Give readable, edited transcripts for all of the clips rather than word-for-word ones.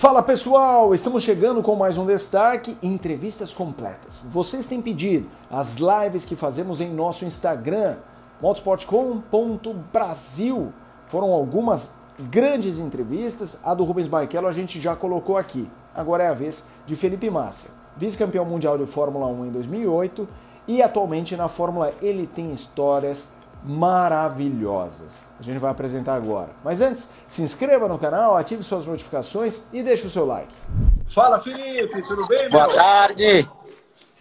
Fala pessoal, estamos chegando com mais um destaque e entrevistas completas. Vocês têm pedido as lives que fazemos em nosso Instagram, motorsport.com.br. Foram algumas grandes entrevistas, a do Rubens Barrichello a gente já colocou aqui. Agora é a vez de Felipe Massa, vice-campeão mundial de Fórmula 1 em 2008 e atualmente na Fórmula E ele tem histórias maravilhosas. A gente vai apresentar agora. Mas antes, se inscreva no canal, ative suas notificações e deixe o seu like. Fala, Felipe, tudo bem, meu? Boa tarde.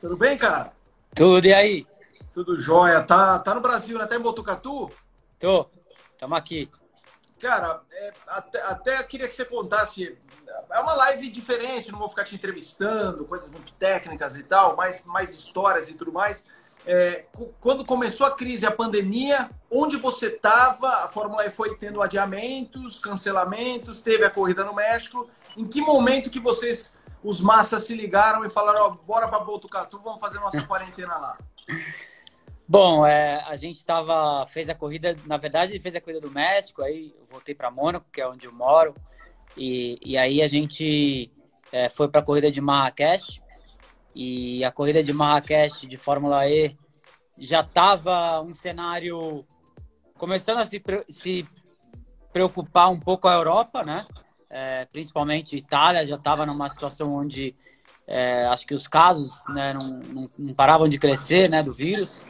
Tudo bem, cara? Tudo, e aí? Tudo jóia. Tá no Brasil, né? Tá em Botucatu? Tamo aqui. Cara, até queria que você contasse. É uma live diferente, não vou ficar te entrevistando, coisas muito técnicas e tal, mais histórias e tudo mais. Quando começou a crise, a pandemia, onde você estava? A Fórmula E foi tendo adiamentos, cancelamentos, teve a corrida no México. Em que momento que vocês, os massas, se ligaram e falaram, ó, bora para Botucatu, vamos fazer nossa quarentena lá? Bom, a gente fez a corrida, na verdade, fez a corrida do México, aí eu voltei para Mônaco, que é onde eu moro, e aí a gente foi para a corrida de Marrakech. E a corrida de Marrakech de Fórmula E já estava um cenário começando a se preocupar um pouco a Europa, né? Principalmente Itália já estava numa situação onde acho que os casos, né, não paravam de crescer, né, do vírus,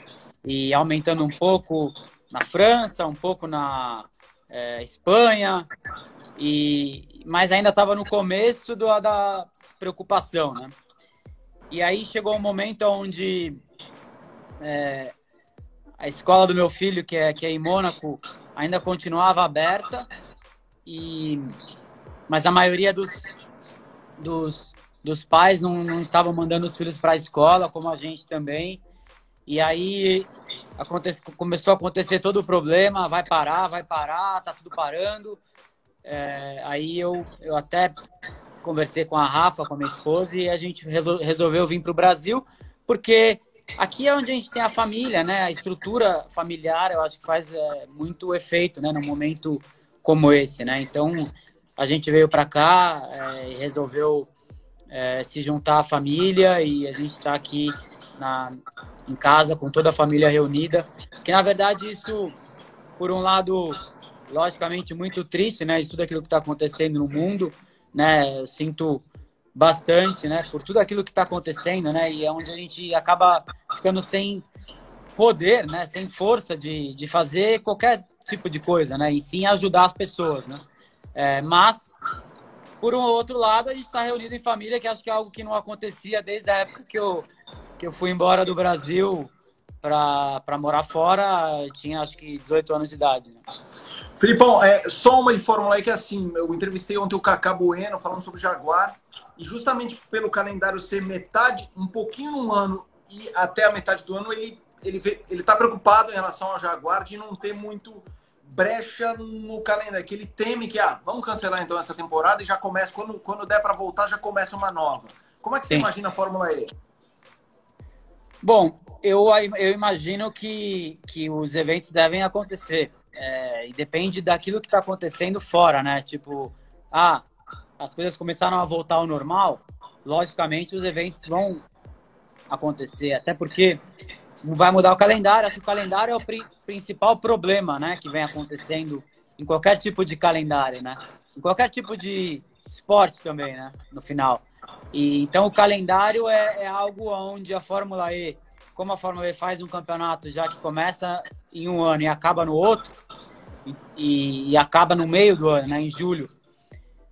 e aumentando um pouco na França, um pouco na Espanha, mas ainda estava no começo da preocupação, né? E aí chegou um momento onde a escola do meu filho, que é em Mônaco, ainda continuava aberta, mas a maioria dos pais não estavam mandando os filhos para a escola, como a gente também. E aí começou a acontecer todo o problema, vai parar, tá tudo parando. Aí eu até conversei com a Rafa, com a minha esposa, e a gente resolveu vir para o Brasil, porque aqui é onde a gente tem a família, né? A estrutura familiar, eu acho que faz muito efeito, né? Num momento como esse, né? Então, a gente veio para cá e resolveu se juntar à família, e a gente está aqui em casa com toda a família reunida, que na verdade isso, por um lado, logicamente muito triste, né? De tudo aquilo que está acontecendo no mundo, né? Eu sinto bastante, né? Por tudo aquilo que está acontecendo, né? E é onde a gente acaba ficando sem poder, né? Sem força de fazer qualquer tipo de coisa, né? E sim ajudar as pessoas, né? Mas, por um outro lado, a gente está reunido em família, que acho que é algo que não acontecia desde a época que eu fui embora do Brasil para morar fora. Eu tinha, acho que, 18 anos de idade, né? Filipão, só uma de Fórmula E que assim, eu entrevistei ontem o Cacá Bueno falando sobre Jaguar, e justamente pelo calendário ser metade, um pouquinho num ano e até a metade do ano, ele tá preocupado em relação ao Jaguar de não ter muito brecha no calendário, que ele teme que, vamos cancelar então essa temporada e já começa, quando der para voltar, já começa uma nova. Como é que você imagina a Fórmula E? Bom, eu imagino que os eventos devem acontecer. E depende daquilo que está acontecendo fora, né? Tipo, as coisas começaram a voltar ao normal, logicamente os eventos vão acontecer, até porque não vai mudar o calendário. Acho que o calendário é o principal problema, né? Que vem acontecendo em qualquer tipo de calendário, né? Em qualquer tipo de esporte também, né? No final. E então o calendário é algo onde a Fórmula E, como a Fórmula E faz um campeonato já que começa em um ano e acaba no outro, e acaba no meio do ano, né, em julho,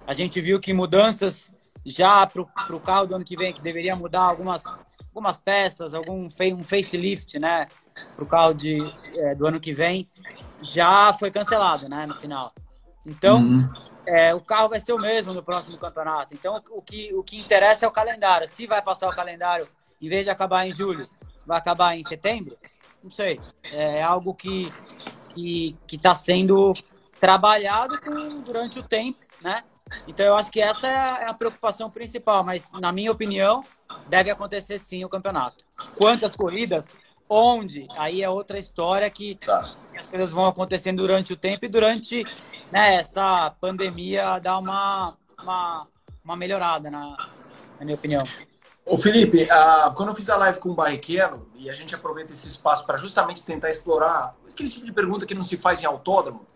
a gente viu que mudanças já para o carro do ano que vem, que deveria mudar algumas peças, um facelift, né, para o carro do ano que vem, já foi cancelado, né, no final. Então, o carro vai ser o mesmo no próximo campeonato. Então, o que interessa é o calendário. Se vai passar o calendário, em vez de acabar em julho, vai acabar em setembro? Não sei. É algo que está sendo trabalhado durante o tempo, né? Então, eu acho que essa é a preocupação principal. Mas, na minha opinião, deve acontecer sim o campeonato. Quantas corridas? Onde? Aí é outra história que as coisas vão acontecendo durante o tempo e durante, né, essa pandemia dá uma uma melhorada, na minha opinião. Ô Felipe, quando eu fiz a live com o Barrichello, e a gente aproveita esse espaço para justamente tentar explorar aquele tipo de pergunta que não se faz em autódromo,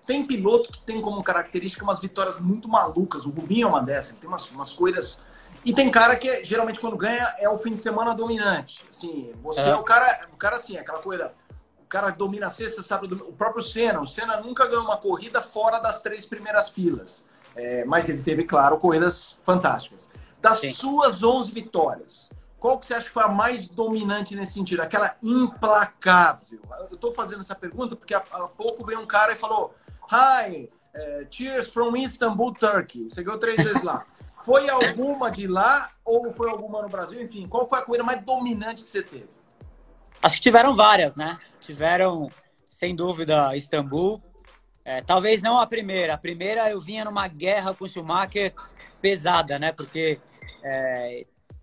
tem piloto que tem como característica umas vitórias muito malucas. O Rubinho é uma dessas, ele tem umas corridas. E tem cara que geralmente quando ganha é o fim de semana dominante. Assim, você é o cara assim, aquela coisa. O cara domina a sexta, sábado, o próprio Senna. O Senna nunca ganhou uma corrida fora das 3 primeiras filas. Mas ele teve, claro, corridas fantásticas. Das suas 11 vitórias, qual que você acha que foi a mais dominante nesse sentido? Aquela implacável. Eu estou fazendo essa pergunta porque há pouco veio um cara e falou: Hi, cheers from Istanbul, Turkey. Você ganhou 3 vezes lá. Foi alguma de lá ou foi alguma no Brasil? Enfim, qual foi a corrida mais dominante que você teve? Acho que tiveram várias, né? Tiveram, sem dúvida, Istambul. Talvez não a primeira. A primeira eu vinha numa guerra com o Schumacher pesada, né? Porque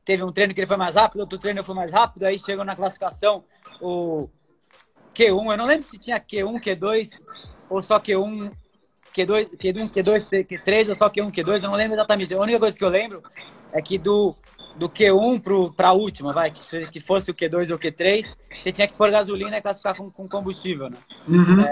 teve um treino que ele foi mais rápido, outro treino eu fui mais rápido, aí chegou na classificação o Q1. Eu não lembro se tinha Q1, Q2 ou só Q1, Q2, Q2, Q3 ou só Q1, Q2. Eu não lembro exatamente. A única coisa que eu lembro é que do Q1 para a última, que fosse o Q2 ou o Q3, você tinha que pôr gasolina e classificar com combustível, né? Uhum.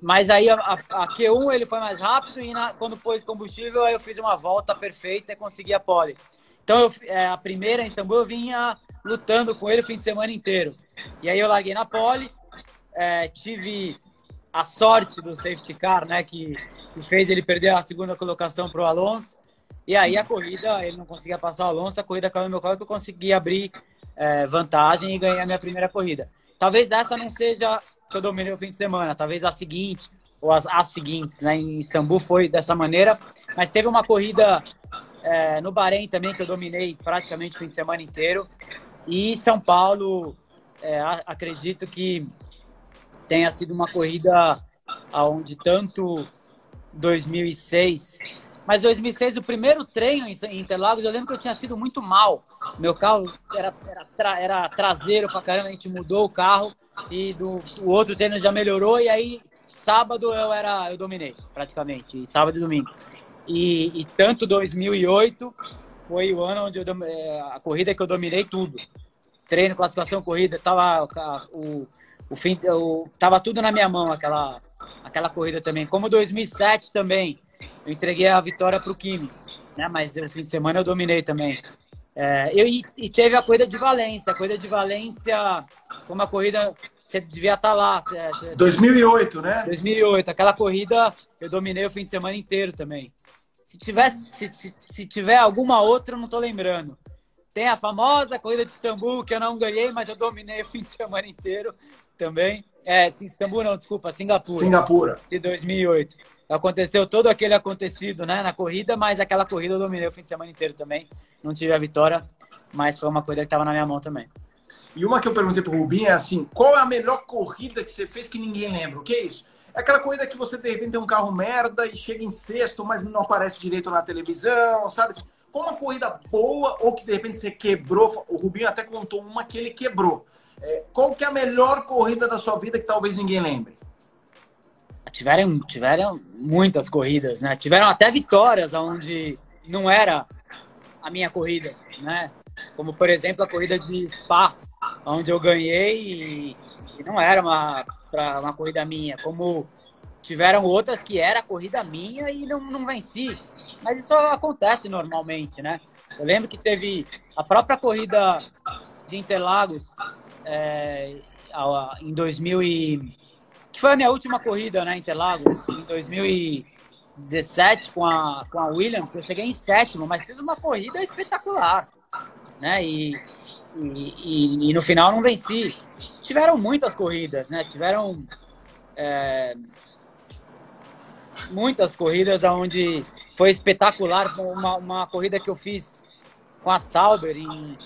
Mas aí a Q1 ele foi mais rápido e quando pôs combustível aí eu fiz uma volta perfeita e consegui a pole. Então a primeira em Istambul eu vinha lutando com ele o fim de semana inteiro. E aí eu larguei na pole, tive a sorte do safety car, né, que fez ele perder a segunda colocação para o Alonso. E aí a corrida, ele não conseguia passar o Alonso, a corrida caiu no meu colo que eu consegui abrir vantagem e ganhei a minha primeira corrida. Talvez essa não seja que eu dominei o fim de semana, talvez a seguinte, ou as seguintes, né? Em Istambul foi dessa maneira, mas teve uma corrida no Bahrein também que eu dominei praticamente o fim de semana inteiro. E São Paulo, acredito que tenha sido uma corrida onde tanto 2006... Mas 2006, o primeiro treino em Interlagos, eu lembro que eu tinha sido muito mal. Meu carro era traseiro pra caramba, a gente mudou o carro e do outro treino já melhorou. E aí, sábado eu dominei, praticamente, sábado e domingo. E tanto 2008 foi o ano onde a corrida que eu dominei tudo. Treino, classificação, corrida, tava tudo na minha mão, aquela corrida também. Como 2007 também. Eu entreguei a vitória para o Kimi, né? Mas no fim de semana eu dominei também. E teve a corrida de Valência. A corrida de Valência foi uma corrida... Você devia estar lá. 2008, né? 2008. Aquela corrida eu dominei o fim de semana inteiro também. Se tiver alguma outra, eu não estou lembrando. Tem a famosa corrida de Istambul, que eu não ganhei, mas eu dominei o fim de semana inteiro também. Istambul não, desculpa, Singapura. De 2008. Aconteceu todo aquele acontecido, né, na corrida, mas aquela corrida eu dominei o fim de semana inteiro também. Não tive a vitória, mas foi uma corrida que estava na minha mão também. E uma que eu perguntei pro Rubinho é assim, qual é a melhor corrida que você fez que ninguém lembra? O que é isso? É aquela corrida que você, de repente, tem um carro merda e chega em sexto, mas não aparece direito na televisão, sabe? Como uma corrida boa ou que, de repente, você quebrou. O Rubinho até contou uma que ele quebrou. Qual que é a melhor corrida da sua vida que talvez ninguém lembre? Tiveram muitas corridas, né? Tiveram até vitórias onde não era a minha corrida, né? Como, por exemplo, a corrida de Spa, onde eu ganhei e não era uma corrida minha. Como tiveram outras que era corrida minha e não venci. Mas isso acontece normalmente, né? Eu lembro que teve a própria corrida de Interlagos em 2000 que foi a minha última corrida, né, Interlagos, em 2017 com a Williams. Eu cheguei em sétimo, mas fiz uma corrida espetacular, né? E no final não venci. Tiveram muitas corridas, né? Tiveram muitas corridas onde foi espetacular. Uma corrida que eu fiz com a Sauber no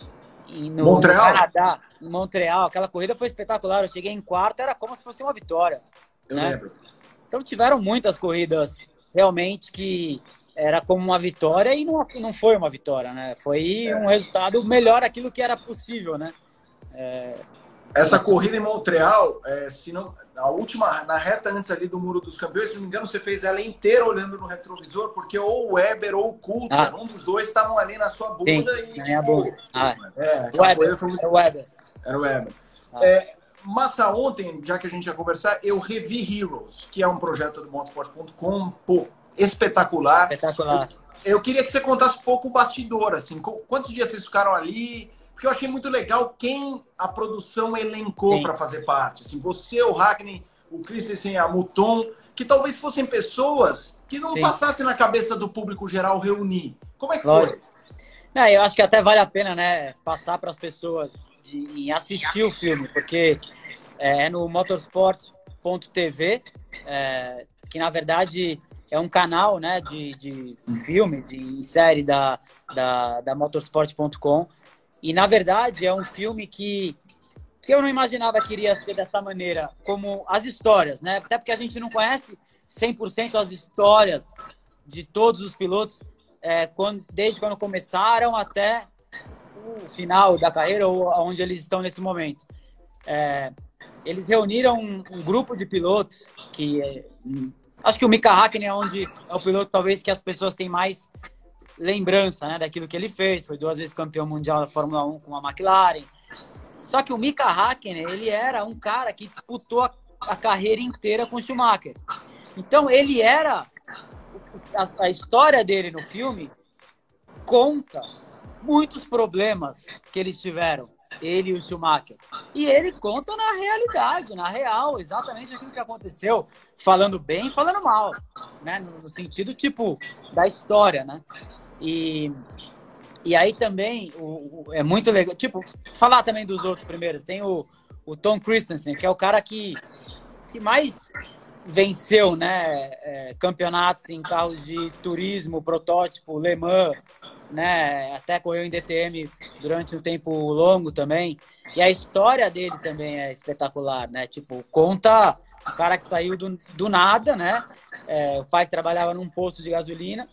Canadá, em Montreal. Aquela corrida foi espetacular. Eu cheguei em quarto, era como se fosse uma vitória. Eu lembro. Então tiveram muitas corridas realmente que era como uma vitória e não foi uma vitória, né? Foi um resultado melhor aquilo que era possível, né? Essa corrida em Montreal, se não, a última, na reta antes ali do Muro dos Campeões, se não me engano, você fez ela inteira olhando no retrovisor, porque ou o Weber ou o Coulter, um dos dois estavam ali na sua bunda. Sim, na minha bunda. Weber, foi muito... Era o Weber. Era o Weber. Massa, ontem, já que a gente ia conversar, eu revi Heroes, que é um projeto do motorsport.com, pô, espetacular. Espetacular. Eu queria que você contasse um pouco o bastidor, assim, quantos dias vocês ficaram ali? Porque eu achei muito legal quem a produção elencou para fazer parte. Assim, você, o Hackney, o Christensen, a Mouton, que talvez fossem pessoas que não passassem na cabeça do público geral reunir. Como é que foi? Eu acho que até vale a pena, né, passar para as pessoas em assistir o filme, porque é no motorsport.tv, que na verdade é um canal, né, de filmes e série da motorsport.com. E, na verdade, é um filme que eu não imaginava que iria ser dessa maneira, como as histórias, né? Até porque a gente não conhece 100% as histórias de todos os pilotos, desde quando começaram até o final da carreira ou onde eles estão nesse momento. Eles reuniram um grupo de pilotos que... acho que o Mika Häkkinen é o piloto talvez que as pessoas têm mais lembrança, né, daquilo que ele fez. Foi 2 vezes campeão mundial da Fórmula 1 com a McLaren. Só que o Mika Häkkinen, ele era um cara que disputou a carreira inteira com o Schumacher. Então, ele era... A história dele no filme conta muitos problemas que eles tiveram, ele e o Schumacher. E ele conta na realidade, na real, exatamente aquilo que aconteceu, falando bem e falando mal, né? No sentido, tipo, da história, né? E aí também é muito legal, tipo, falar também dos outros primeiros. Tem o Tom Christensen, que é o cara que mais venceu, né, campeonatos em carros de turismo, protótipo, Le Mans, né, até correu em DTM durante um tempo longo também. E a história dele também é espetacular, né? Tipo, conta o cara que saiu do nada, né? O pai que trabalhava num posto de gasolina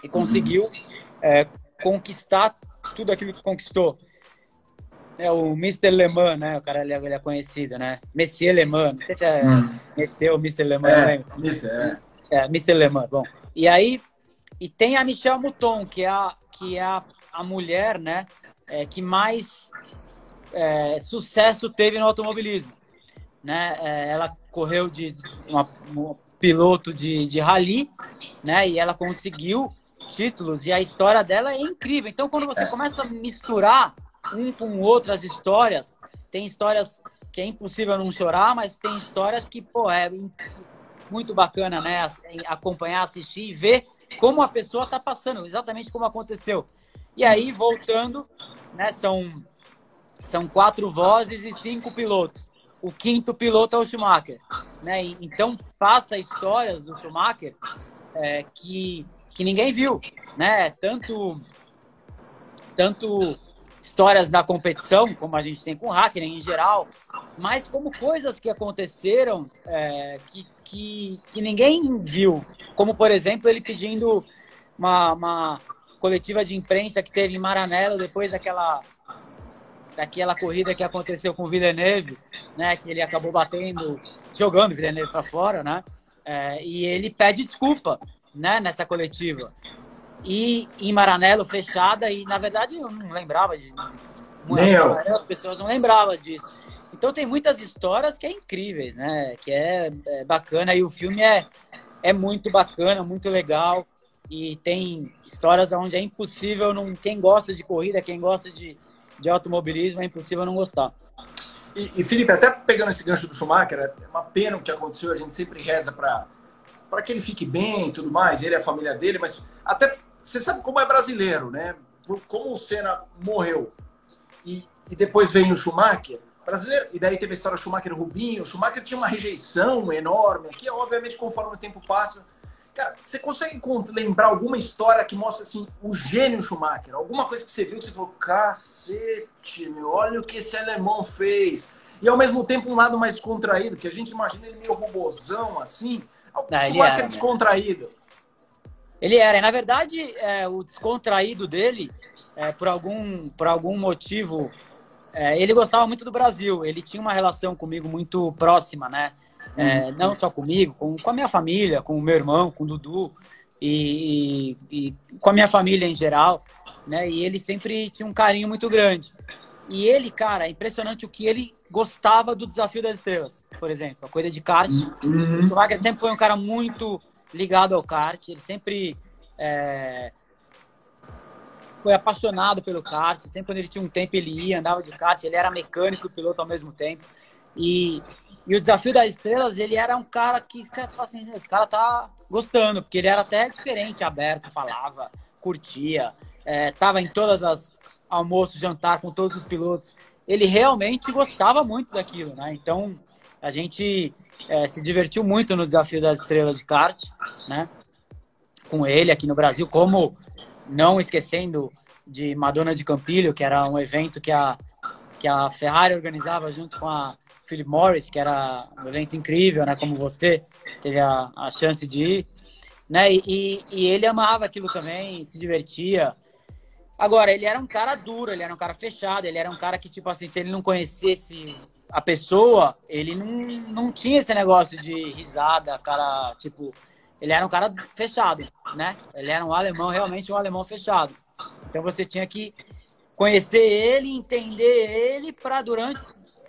e conseguiu conquistar tudo aquilo que conquistou. O Mr. Le Mans, né? O cara ele é conhecido, né? Monsieur Le Mans, não sei se é Monsieur ou Mr. Le Mans, não lembro. Mr. Le Mans, bom. E aí, tem a Michelle Mouton, que é a mulher, né? Que mais sucesso teve no automobilismo, né? Ela correu de uma piloto de rally, né? E ela conseguiu títulos, e a história dela é incrível. Então, quando você começa a misturar um com o outro as histórias, tem histórias que é impossível não chorar, mas tem histórias que, pô, é muito bacana, né? Acompanhar, assistir e ver como a pessoa está passando, exatamente como aconteceu. E aí, voltando, né? São 4 vozes e 5 pilotos. O 5º piloto é o Schumacher, né? Então, passa histórias do Schumacher que ninguém viu, né? Tanto histórias da competição, como a gente tem com o Häkkinen em geral, mas como coisas que aconteceram que ninguém viu. Como, por exemplo, ele pedindo uma coletiva de imprensa que teve em Maranello depois daquela corrida que aconteceu com o Villeneuve, né? Que ele acabou jogando o Villeneuve para fora, né? E ele pede desculpa, né, nessa coletiva. E em Maranello fechada, e na verdade eu não lembrava de... As pessoas não lembravam disso. Então tem muitas histórias que é incríveis, né? Que é bacana, e o filme é muito bacana, muito legal, e tem histórias onde é impossível, quem gosta de corrida, quem gosta de automobilismo, é impossível não gostar. E Felipe, até pegando esse gancho do Schumacher, é uma pena o que aconteceu, a gente sempre reza para que ele fique bem e tudo mais, ele e a família dele, mas até você sabe como é brasileiro, né? Como o Senna morreu e depois veio o Schumacher, brasileiro, e daí teve a história do Schumacher e Rubinho. O Schumacher tinha uma rejeição enorme, que obviamente conforme o tempo passa. Cara, você consegue lembrar alguma história que mostra assim o gênio Schumacher? Alguma coisa que você viu que você falou, cacete, meu, olha o que esse alemão fez. E ao mesmo tempo um lado mais descontraído, que a gente imagina ele meio robozão assim. O Schumacher era descontraído. Ele era. E, na verdade, o descontraído dele, por algum motivo ele gostava muito do Brasil. Ele tinha uma relação comigo muito próxima, né? Não só comigo, com a minha família, com o meu irmão, com o Dudu e com a minha família em geral, né? E ele sempre tinha um carinho muito grande. E ele, cara, é impressionante o que ele gostava do Desafio das Estrelas, por exemplo, a corrida de kart. O Schumacher sempre foi um cara muito ligado ao kart, ele sempre foi apaixonado pelo kart, sempre quando ele tinha um tempo ele ia, andava de kart, ele era mecânico e piloto ao mesmo tempo. E o Desafio das Estrelas, ele era um cara que você fala assim, esse cara tá gostando, porque ele era até diferente, aberto, falava, curtia, tava em todas as almoços, jantar com todos os pilotos. Ele realmente gostava muito daquilo, né? Então, a gente se divertiu muito no Desafio das Estrelas de kart, né? Com ele aqui no Brasil, como não esquecendo de Madonna de Campilho, que era um evento que a Ferrari organizava junto com a Philip Morris, que era um evento incrível, né? Como você teve a chance de ir, né? E ele amava aquilo também, se divertia. Agora, ele era um cara duro, ele era um cara fechado, ele era um cara que, tipo assim, se ele não conhecesse a pessoa, ele não tinha esse negócio de risada, cara, tipo... Ele era um cara fechado, né? Ele era um alemão, realmente um alemão fechado. Então, você tinha que conhecer ele, entender ele, para durante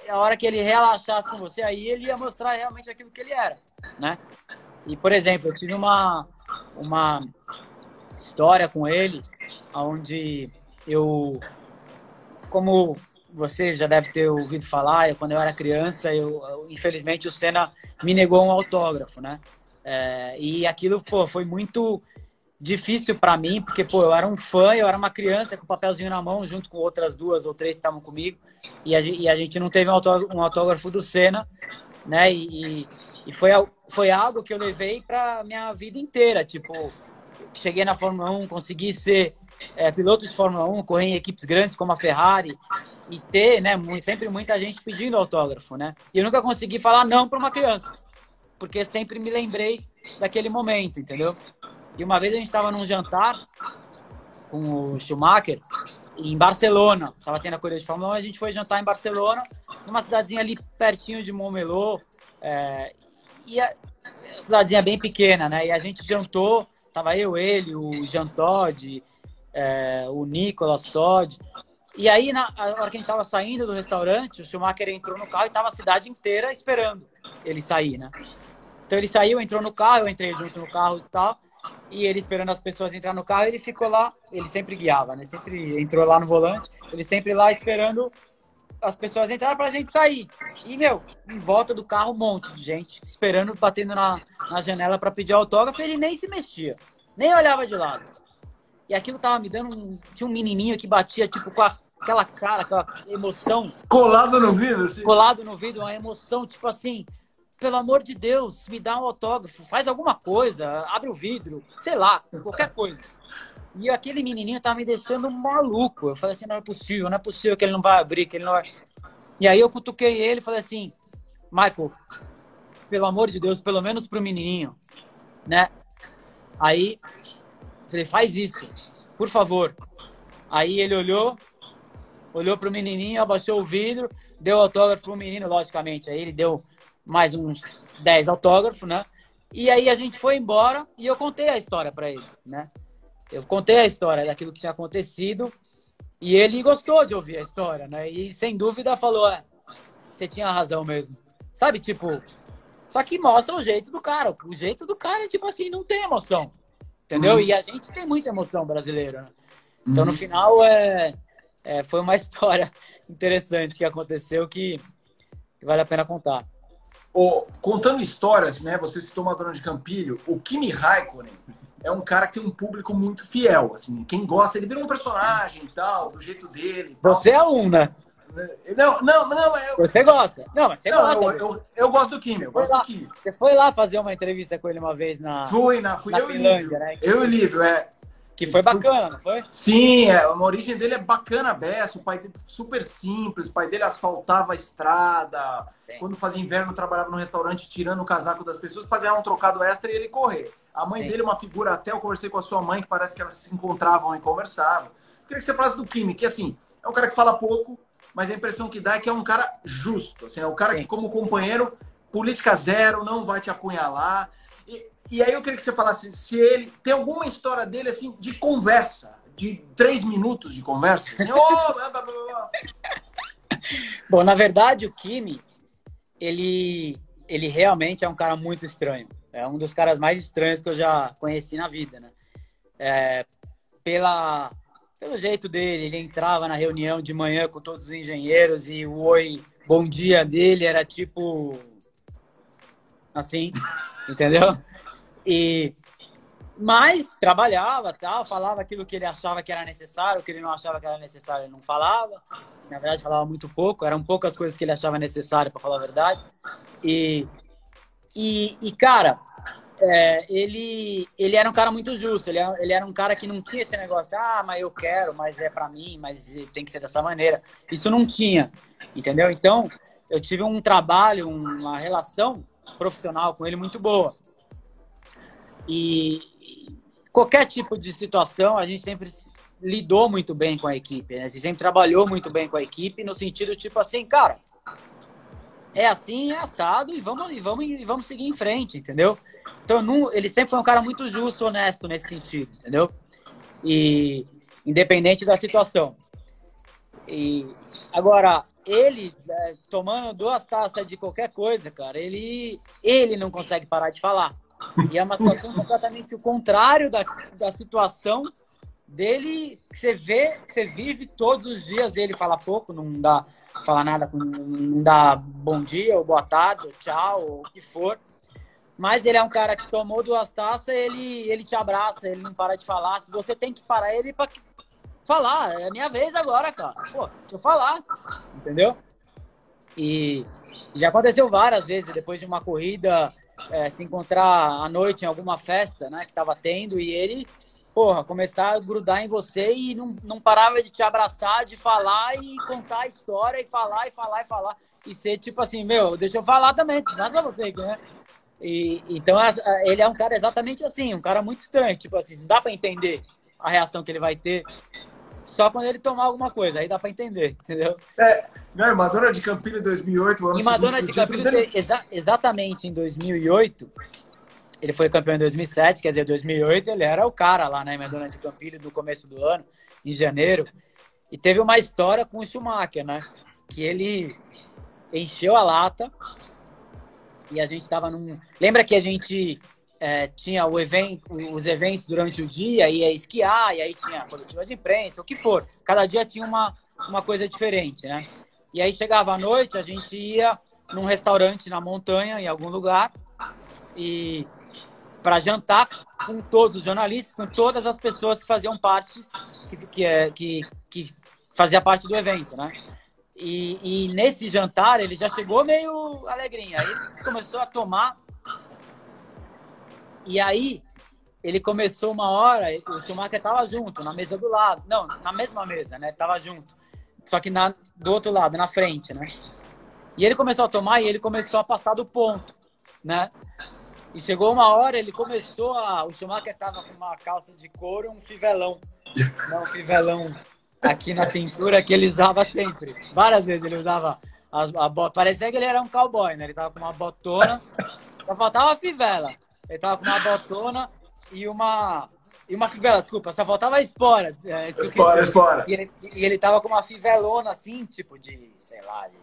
a hora que ele relaxasse com você, aí ele ia mostrar realmente aquilo que ele era, né? E, por exemplo, eu tive uma história com ele, onde como você já deve ter ouvido falar, quando eu era criança, infelizmente o Senna me negou um autógrafo, né? E aquilo, pô, foi muito difícil para mim, porque, pô, eu era um fã, eu era uma criança com o papelzinho na mão, junto com outras 2 ou 3 que estavam comigo, e a gente não teve um autógrafo do Senna, né? E foi algo que eu levei para minha vida inteira, tipo, cheguei na Fórmula 1, consegui ser piloto de Fórmula 1, correr em equipes grandes como a Ferrari e ter, né, sempre muita gente pedindo autógrafo, né? E eu nunca consegui falar não para uma criança, porque sempre me lembrei daquele momento, entendeu? E uma vez a gente estava num jantar com o Schumacher em Barcelona, estava tendo a corrida de Fórmula 1, a gente foi jantar em Barcelona, numa cidadezinha ali pertinho de Montmeló, e a cidadezinha bem pequena, né? E a gente jantou, tava ele, o Jean Todt, o Nicolas Todt. E aí, na hora que a gente estava saindo do restaurante, o Schumacher entrou no carro e estava a cidade inteira esperando ele sair, né? Então ele saiu, entrou no carro, eu entrei junto no carro e tal, e ele esperando as pessoas entrar no carro, ele ficou lá, ele sempre guiava, né? Sempre entrou lá no volante, ele sempre lá esperando as pessoas entrarem pra gente sair. E, meu, em volta do carro, um monte de gente esperando, batendo na janela para pedir autógrafo, ele nem se mexia, nem olhava de lado. E aquilo tava me dando tinha um menininho que batia, tipo, com aquela cara, aquela emoção. Colado no vidro, sim. Colado no vidro, uma emoção, tipo assim, pelo amor de Deus, me dá um autógrafo, faz alguma coisa, abre o vidro, sei lá, qualquer coisa. E aquele menininho tava me deixando maluco. Eu falei assim, não é possível que ele não vai abrir, que ele não vai... E aí eu cutuquei ele e falei assim, Michael, pelo amor de Deus, pelo menos pro menininho, né? Aí, eu falei, faz isso, por favor. Aí ele olhou pro menininho, abaixou o vidro, deu autógrafo pro menino, logicamente. Aí ele deu mais uns 10 autógrafos, né? E aí a gente foi embora e eu contei a história para ele, né? Eu contei a história daquilo que tinha acontecido e ele gostou de ouvir a história, né? E sem dúvida falou, você tinha razão mesmo. Sabe, tipo, só que mostra o jeito do cara. O jeito do cara é tipo assim, não tem emoção, entendeu? E a gente tem muita emoção brasileira, né? Então no final foi uma história interessante que aconteceu que vale a pena contar. Contando histórias, né? Você citou Madonna de Campilho, o Kimi Raikkonen é um cara que tem um público muito fiel, assim. Quem gosta, ele vira um personagem e tal, do jeito dele. Você é um, né? Não. Você gosta? Não, mas você gosta. Eu gosto do Kimi, Você foi lá fazer uma entrevista com ele uma vez na Fui eu Finlândia, e Lívio. né? Eu e Lívio, Que foi bacana, não foi? Sim, a origem dele é bacana beça, o pai dele super simples, o pai dele asfaltava a estrada, quando fazia inverno trabalhava no restaurante tirando o casaco das pessoas para ganhar um trocado extra e ele correr. A mãe dele é uma figura, até eu conversei com a sua mãe, que parece que elas se encontravam e conversavam. Eu queria que você falasse do Kimi, que assim, é um cara que fala pouco, mas a impressão que dá é que é um cara justo. Assim, é um cara Sim. que, como companheiro, política zero, não vai te apunhalar. E aí eu queria que você falasse se ele tem alguma história dele assim de conversa, de 3 minutos de conversa. Assim, oh, blá, blá, blá, blá. Bom, na verdade, o Kimi, ele realmente é um cara muito estranho. É um dos caras mais estranhos que eu já conheci na vida, né? Pelo jeito dele, ele entrava na reunião de manhã com todos os engenheiros e o oi, bom dia dele era tipo assim, entendeu? Mas trabalhava, tal, falava aquilo que ele achava que era necessário, o que ele não achava que era necessário, ele não falava. Na verdade, falava muito pouco, eram poucas coisas que ele achava necessário, para falar a verdade. Cara, ele era um cara muito justo, ele era um cara que não tinha esse negócio, mas eu quero, mas é para mim, mas tem que ser dessa maneira. Isso não tinha, entendeu? Então, eu tive um trabalho, uma relação profissional com ele muito boa. E qualquer tipo de situação, a gente sempre lidou muito bem com a equipe, né? A gente sempre trabalhou muito bem com a equipe, no sentido tipo assim, cara, é assim, é assado e vamos seguir em frente, entendeu? Então, ele sempre foi um cara muito justo, honesto nesse sentido, entendeu? E independente da situação. E agora, ele tomando 2 taças de qualquer coisa, cara, ele não consegue parar de falar. E é uma situação completamente o contrário da situação dele, que você vive todos os dias. Ele fala pouco, não dá falar nada, não dá bom dia, ou boa tarde, ou tchau, ou o que for. Mas ele é um cara que tomou 2 taças, ele te abraça, ele não para de falar. Se você tem que parar ele para falar, é minha vez agora, cara. Pô, deixa eu falar, entendeu? E já aconteceu várias vezes, depois de uma corrida, se encontrar à noite em alguma festa, né, que tava tendo, e ele, porra, começar a grudar em você e não parava de te abraçar, de falar e contar a história, e falar, e falar, e falar. E ser tipo assim, meu, deixa eu falar também, não é só você, né? Então, ele é um cara exatamente assim, um cara muito estranho, tipo assim, não dá pra entender a reação que ele vai ter só quando ele tomar alguma coisa, aí dá pra entender, entendeu? Não, Madonna de Campinas em 2008, ano E Madonna de Campinas, exatamente em 2008, ele foi campeão em 2007, quer dizer, 2008 ele era o cara lá, né, Madonna de Campinas, no começo do ano, em janeiro, e teve uma história com o Schumacher, né, que ele encheu a lata e a gente tava Lembra que a gente tinha os eventos durante o dia, ia esquiar, e aí tinha coletiva de imprensa, o que for. Cada dia tinha uma coisa diferente, né? E aí chegava à noite, a gente ia num restaurante na montanha, em algum lugar, e para jantar com todos os jornalistas, com todas as pessoas que faziam parte, que fazia parte do evento, né? E nesse jantar ele já chegou meio alegrinho, aí ele começou a tomar. E aí, ele começou uma hora, o Schumacher estava junto, na mesa do lado. Não, na mesma mesa, né? Ele estava junto. Só que do outro lado, na frente, né? E ele começou a tomar e ele começou a passar do ponto, né? E chegou uma hora, ele começou o Schumacher estava com uma calça de couro e um fivelão. Não, um fivelão aqui na cintura que ele usava sempre. Várias vezes ele usava a bota. Parecia que ele era um cowboy, né? Ele tava com uma botona, só faltava a fivela. Ele tava com uma botona e uma fivela, desculpa, só faltava a espora. Espora. E ele tava com uma fivelona assim, tipo de, sei lá, de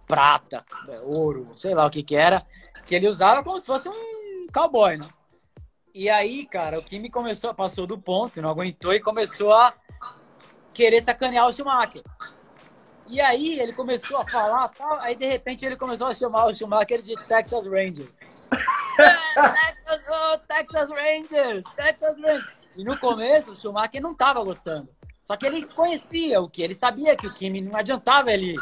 prata, ouro, sei lá o que era, que ele usava como se fosse um cowboy, né? E aí, cara, o Kimi passou do ponto, não aguentou e começou a querer sacanear o Schumacher. E aí ele começou a falar, tal, aí de repente ele começou a chamar o Schumacher de Texas Rangers. Texas Rangers! E no começo o Schumacher não estava gostando. Só que ele conhecia ele sabia que o Kimi não adiantava ele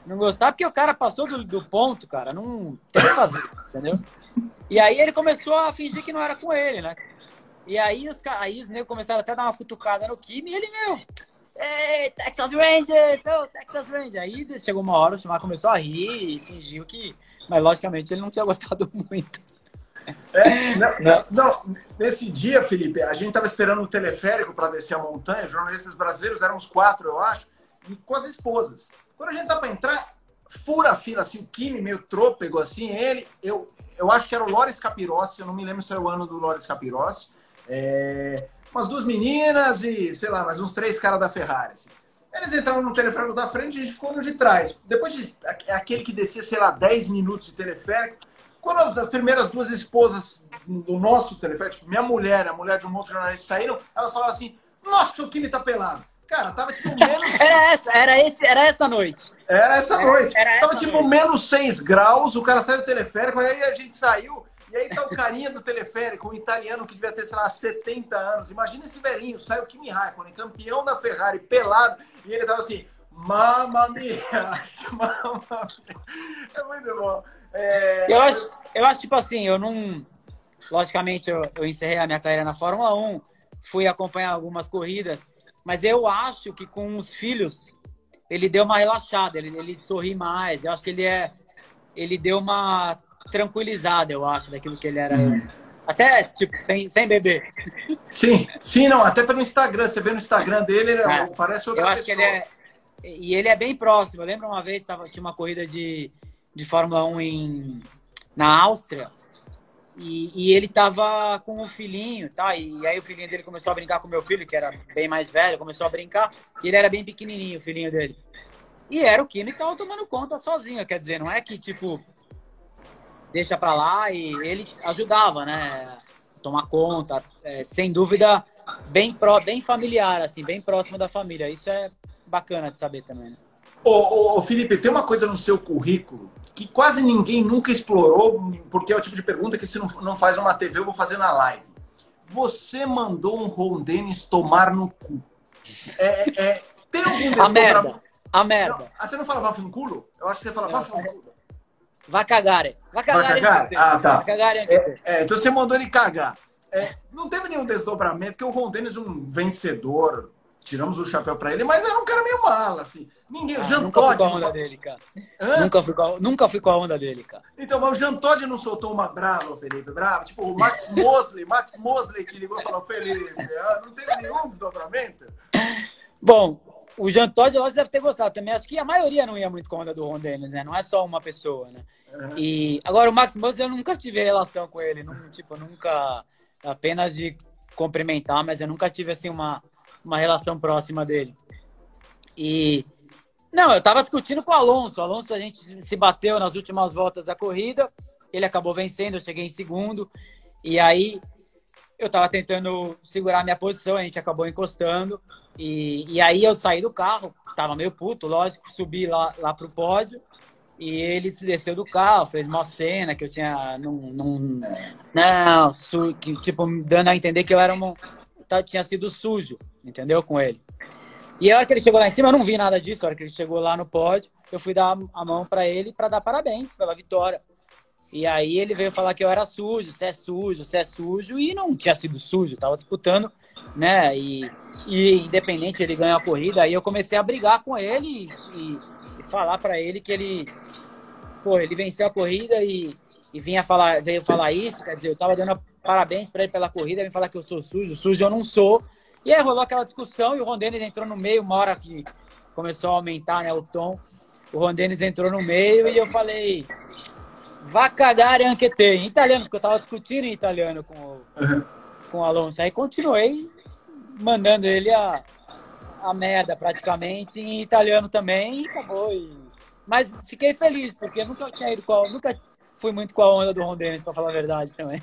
não gostar, porque o cara passou do ponto, cara, não tem o que fazer, entendeu? E aí ele começou a fingir que não era com ele, né? E aí os negros começaram até a dar uma cutucada no Kimi e ele, ei, Texas Rangers! Texas Rangers! Aí chegou uma hora, o Schumacher começou a rir e fingiu que... Mas, logicamente, ele não tinha gostado muito. Não, nesse dia, Felipe, a gente estava esperando um teleférico para descer a montanha, jornalistas brasileiros, éramos 4, eu acho, e com as esposas. Quando a gente tá para entrar, fura a fila, assim, o Kimi, meio trôpego, assim, ele, eu acho que era o Loris Capirossi, eu não me lembro se era o ano do Loris Capirossi, umas 2 meninas e, sei lá, mais uns 3 caras da Ferrari, assim. Eles entraram no teleférico da frente e a gente ficou no de trás. Depois de aquele que descia, sei lá, 10 minutos de teleférico, quando as primeiras 2 esposas do nosso teleférico, tipo, minha mulher, a mulher de um outro jornalista saíram, elas falaram assim, nossa, o Kimi tá pelado. Cara, tava tipo menos... Era essa noite. Era essa noite. Era Tava essa tipo noite. menos 6 graus, o cara saiu do teleférico, aí a gente saiu, e aí tá o carinha do teleférico, um italiano que devia ter, sei lá, 70 anos. Imagina esse velhinho, saiu o Kimi Raikkonen, campeão da Ferrari, pelado, e ele tava assim, mamma mia, mamma mia. É muito bom. Eu acho, tipo assim, eu não... Logicamente, eu encerrei a minha carreira na Fórmula 1, fui acompanhar algumas corridas, mas eu acho que com os filhos ele deu uma relaxada, ele sorri mais. Eu acho que ele deu uma tranquilizada, eu acho, daquilo que ele era antes. Até, tipo, sem bebê. Sim, não, até pelo Instagram, você vê no Instagram dele, ele parece outra pessoa. Eu acho que ele é bem próximo. Eu lembro uma vez, tinha uma corrida de Fórmula 1 na Áustria, e ele tava com o filhinho, tá? E aí o filhinho dele começou a brincar com o meu filho, que era bem mais velho, começou a brincar, e ele era bem pequenininho, o filhinho dele. E era o Kimi que tava tomando conta sozinho, quer dizer, não é que, tipo, deixa pra lá, e ele ajudava, né? Tomar conta, sem dúvida, bem familiar, assim, bem próximo da família. Isso é bacana de saber também, né? Ô, Felipe, tem uma coisa no seu currículo que quase ninguém nunca explorou, porque é o tipo de pergunta que se não faz uma TV, eu vou fazer na live. Você mandou um Ron Dennis tomar no cu. Tem algum desdobramento? A merda. Não, você não fala vafunculo? Eu acho que você fala vafunculo. Vai cagar. Vai cagar? Ah, tá. Vai cagar então você mandou ele cagar. Não teve nenhum desdobramento, porque o Ron Dennis é um vencedor. Tiramos o chapéu pra ele, mas era um cara meio mala, assim. Nunca fui com a onda dele, cara. Nunca fui com a onda dele, cara. Então, mas o Jean Todt não soltou uma brava, Felipe, brava? Tipo, o Max Mosley que ligou e falou, Felipe, não teve nenhum desdobramento? Bom, o Jean Todt, eu acho que deve ter gostado também. Acho que a maioria não ia muito com a onda do Ron Dennis, né? Não é só uma pessoa, né? E agora, o Max Mosley, eu nunca tive relação com ele. Nunca, apenas de cumprimentar, mas eu nunca tive, assim, uma relação próxima dele. E não, eu tava discutindo com o Alonso. A gente se bateu nas últimas voltas da corrida. Ele acabou vencendo, eu cheguei em segundo. E aí eu tava tentando segurar minha posição, a gente acabou encostando. E aí eu saí do carro, tava meio puto, lógico, subi lá pro pódio. E ele se desceu do carro, fez uma cena que eu tinha tipo, dando a entender que eu era tinha sido sujo, entendeu? Com ele. E a hora que ele chegou lá em cima, eu não vi nada disso. A hora que ele chegou lá no pódio, eu fui dar a mão pra ele pra dar parabéns pela vitória. E aí ele veio falar que eu era sujo, você é sujo, e não tinha sido sujo, tava disputando, né? E independente, ele ganhou a corrida, aí eu comecei a brigar com ele e falar pra ele que ele venceu a corrida e veio falar isso, quer dizer, eu tava dando parabéns pra ele pela corrida, vem falar que eu sou sujo eu não sou. E aí rolou aquela discussão e o Ron Dennis entrou no meio, uma hora que começou a aumentar, né, o tom. O Ron Dennis entrou no meio e eu falei, vá cagar anche te, em italiano, porque eu tava discutindo em italiano com o Alonso. Aí continuei mandando ele a merda praticamente em italiano também e acabou. Mas fiquei feliz, porque nunca fui muito com a onda do Ron Dennis, pra falar a verdade também.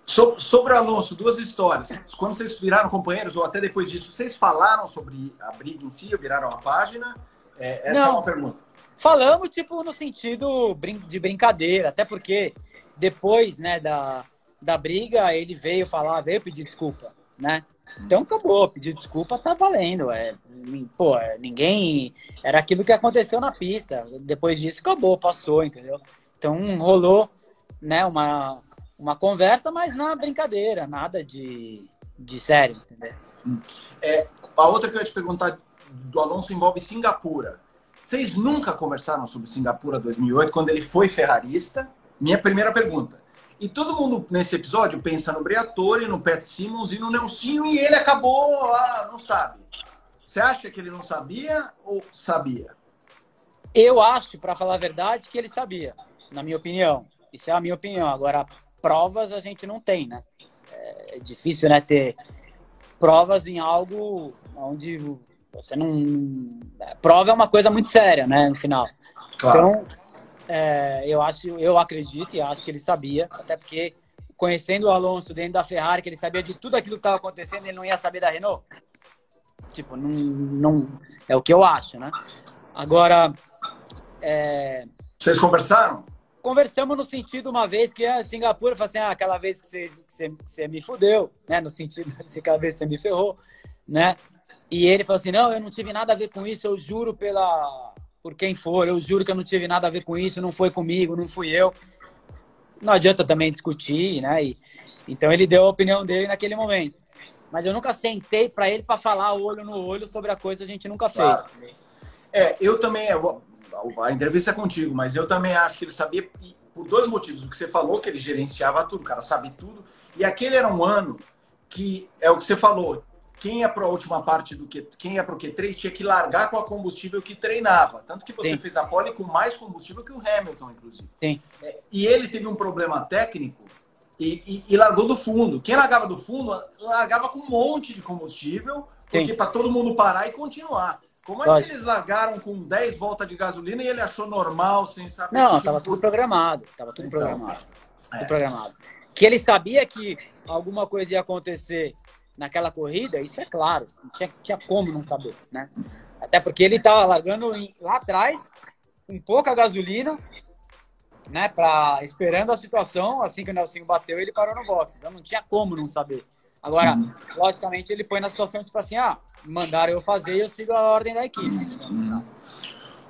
Sobre o Alonso, 2 histórias. Quando vocês viraram companheiros, ou até depois disso, vocês falaram sobre a briga em si, ou viraram a página? Essa é uma pergunta. Falamos, tipo, no sentido de brincadeira, até porque depois, né, da briga, ele veio pedir desculpa, né? Então acabou, pedir desculpa tá valendo. Ninguém... Era aquilo que aconteceu na pista. Depois disso, acabou, passou, entendeu? Então rolou, né, uma conversa, mas na brincadeira, nada de sério, entendeu? A outra que eu ia te perguntar do Alonso envolve Singapura. Vocês nunca conversaram sobre Singapura 2008, quando ele foi ferrarista? Minha primeira pergunta. E todo mundo nesse episódio pensa no Briatore, no Pat Simmons e no Nelsinho, e ele acabou, não sabe. Você acha que ele não sabia ou sabia? Eu acho, para falar a verdade, que ele sabia, na minha opinião. Isso é a minha opinião. Agora, provas a gente não tem, né? É difícil, né, ter provas em algo onde você não... Prova é uma coisa muito séria, né, no final. Claro. Então, eu acredito e acho que ele sabia, até porque, conhecendo o Alonso dentro da Ferrari, que ele sabia de tudo aquilo que estava acontecendo, ele não ia saber da Renault. Tipo, não é o que eu acho, né? Agora, Vocês conversaram? conversamos no sentido, uma vez que a Singapura falou assim, aquela vez que você me fudeu, né? No sentido de aquela vez que você me ferrou, né? E ele falou assim, não, eu não tive nada a ver com isso, eu juro por quem for, eu juro que eu não tive nada a ver com isso, não foi comigo, não fui eu. Não adianta também discutir, né? Então ele deu a opinião dele naquele momento. Mas eu nunca sentei para ele para falar olho no olho sobre a coisa que a gente nunca fez. Claro. Eu também, a entrevista é contigo, mas eu também acho que ele sabia por dois motivos. O que você falou, que ele gerenciava tudo, o cara sabe tudo. E aquele era um ano que, é o que você falou, quem ia para a última parte quem ia para o Q3 tinha que largar com a combustível que treinava. Tanto que você Sim. fez a pole com mais combustível que o Hamilton, inclusive. Sim. E ele teve um problema técnico e largou do fundo. Quem largava do fundo, largava com um monte de combustível, porque para todo mundo parar e continuar. Como é que eles largaram com 10 voltas de gasolina e ele achou normal, sem saber? Não, estava tudo programado. Estava tudo programado. Tudo programado. Que ele sabia que alguma coisa ia acontecer naquela corrida, isso é claro. Não tinha como não saber, né? Até porque ele estava largando lá atrás, com pouca gasolina, né? Esperando a situação, assim que o Nelsinho bateu, ele parou no box. Então não tinha como não saber. Agora, logicamente, ele põe na situação tipo assim, mandaram eu fazer e eu sigo a ordem da equipe.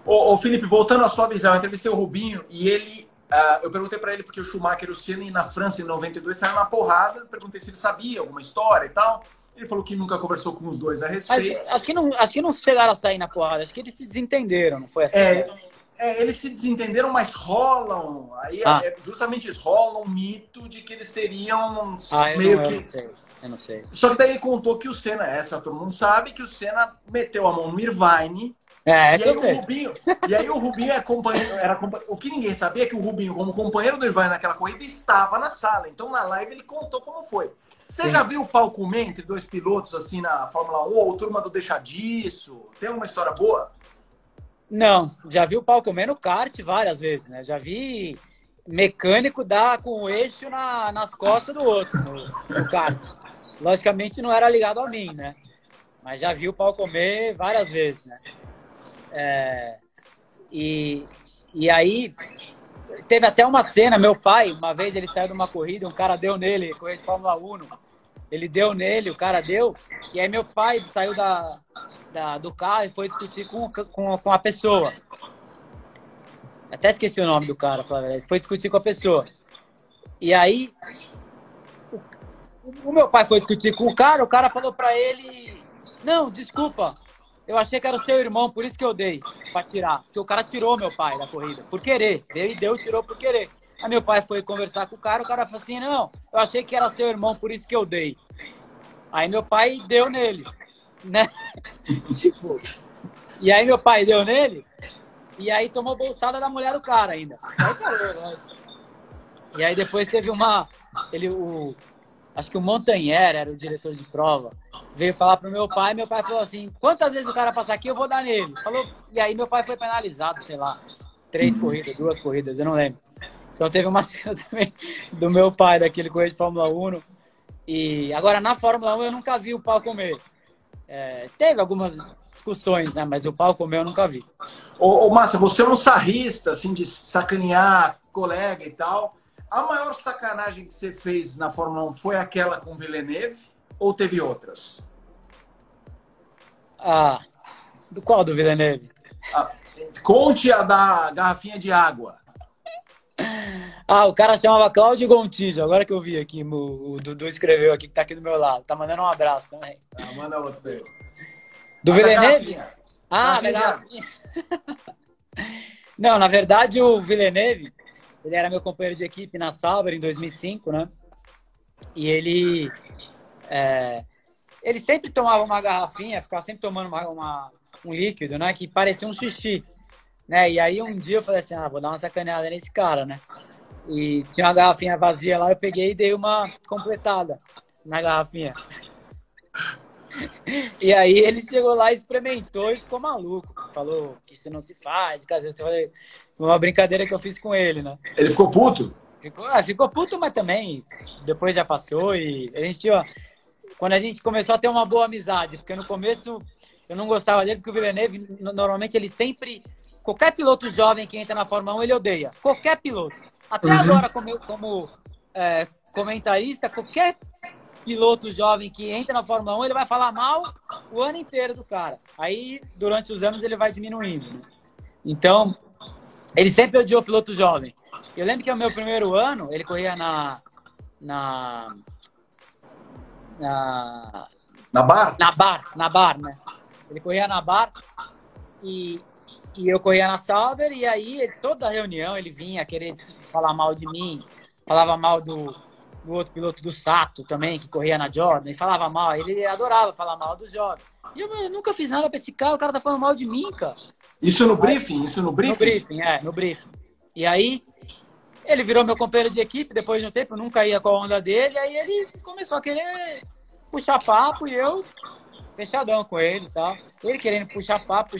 Ô Felipe, voltando à sua visão, eu entrevistei o Rubinho e ele... eu perguntei para ele porque o Schumacher e o Senna na França em 92 saíram na porrada. Perguntei se ele sabia alguma história e tal. Ele falou que nunca conversou com os dois a respeito. Acho que não chegaram a sair na porrada. Acho que eles se desentenderam, não foi assim? Eles se desentenderam, mas rolam. Aí justamente isso, rola um mito de que eles teriam Eu não sei. Só que daí ele contou que o Senna, todo mundo sabe, que o Senna meteu a mão no Irvine. E aí o Rubinho o que ninguém sabia é que o Rubinho, como companheiro do Irvine naquela corrida, estava na sala. Então na live ele contou como foi. Você já viu o pau comer entre dois pilotos assim na Fórmula 1 ou turma do deixa disso? Tem alguma história boa? Não, já vi o pau comer no kart várias vezes, né? Já vi mecânico dar com o eixo nas costas do outro no kart. Logicamente não era ligado ao NIM, né? Mas já vi o pau comer várias vezes, né? E aí teve até uma cena, meu pai, uma vez ele saiu de uma corrida, um cara deu nele, corrida de Fórmula 1, ele deu nele, o cara deu, e aí meu pai saiu do carro e foi discutir com a pessoa. Até esqueci o nome do cara, ele foi discutir com a pessoa. E aí o meu pai foi discutir com o cara falou pra ele, não, desculpa, eu achei que era o seu irmão, por isso que eu dei pra tirar. Porque o cara tirou meu pai da corrida, por querer. Tirou por querer. Aí meu pai foi conversar com o cara falou assim, não, eu achei que era seu irmão, por isso que eu dei. Aí meu pai deu nele, né? Tipo, e aí meu pai deu nele, e aí tomou bolsada da mulher do cara ainda. Aí falou, né? E aí depois teve acho que o Montanher era o diretor de prova, veio falar pro meu pai falou assim, quantas vezes o cara passar aqui, eu vou dar nele. Falou, e aí meu pai foi penalizado, sei lá, 3 corridas, 2 corridas, eu não lembro. Então teve uma cena também do meu pai, daquele corrida de Fórmula 1. E agora na Fórmula 1 eu nunca vi o pau comer. Teve algumas discussões, né? Mas o pau comer eu nunca vi. Ô Márcia, você é um sarrista, assim, de sacanear colega e tal. A maior sacanagem que você fez na Fórmula 1 foi aquela com o Villeneuve ou teve outras? Do qual do Villeneuve? Conte a da garrafinha de água. O cara chamava Cláudio Gontijo, agora que eu vi aqui, o Dudu escreveu aqui, que tá aqui do meu lado. Tá mandando um abraço também. Manda outro dele. Do Villeneuve? Da garrafinha. Não, na verdade o Villeneuve, ele era meu companheiro de equipe na Sauber em 2005, né? E ele sempre tomava uma garrafinha, ficava sempre tomando um líquido, né? Que parecia um xixi. né? E aí um dia eu falei assim, vou dar uma sacaneada nesse cara, né? E tinha uma garrafinha vazia lá, eu peguei e dei uma completada na garrafinha. E aí ele chegou lá, experimentou e ficou maluco. Falou que isso não se faz. Foi uma brincadeira que eu fiz com ele, né? Ele ficou puto? Ficou puto, mas também depois já passou. E a gente, ó, quando a gente começou a ter uma boa amizade, porque no começo eu não gostava dele, porque o Villeneuve, normalmente ele sempre... Qualquer piloto jovem que entra na Fórmula 1, ele odeia. Qualquer piloto. Até agora, como comentarista, qualquer piloto jovem que entra na Fórmula 1, ele vai falar mal o ano inteiro do cara. Aí, durante os anos, ele vai diminuindo. Né? Então, ele sempre odiou o piloto jovem. Eu lembro que no meu primeiro ano, ele corria na Bar? Na Bar, né? Ele corria na Bar e eu corria na Sauber, e aí toda reunião ele vinha querer falar mal de mim, falava mal do outro piloto, do Sato também, que corria na Jordan, e falava mal, ele adorava falar mal do Jordan. E eu nunca fiz nada pra esse cara, o cara tá falando mal de mim, cara. Isso no briefing? Isso no briefing? No briefing, no briefing. E aí, ele virou meu companheiro de equipe, depois de um tempo, eu nunca ia com a onda dele, aí ele começou a querer puxar papo, e eu fechadão com ele e tal. Ele querendo puxar papo.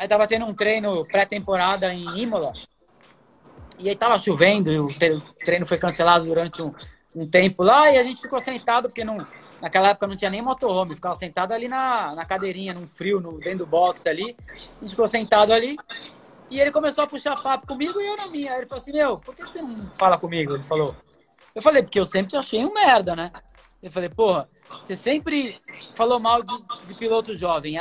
Aí tava tendo um treino pré-temporada em Imola. E aí tava chovendo, e o treino foi cancelado durante um tempo lá, e a gente ficou sentado, porque naquela época não tinha nem motorhome, ficava sentado ali na cadeirinha, num frio, dentro do box ali. A gente ficou sentado ali, e ele começou a puxar papo comigo e eu na minha. Aí ele falou assim, por que você não fala comigo? Ele falou. Eu falei, porque eu sempre te achei um merda, né? Eu falei, porra, você sempre falou mal de piloto jovem.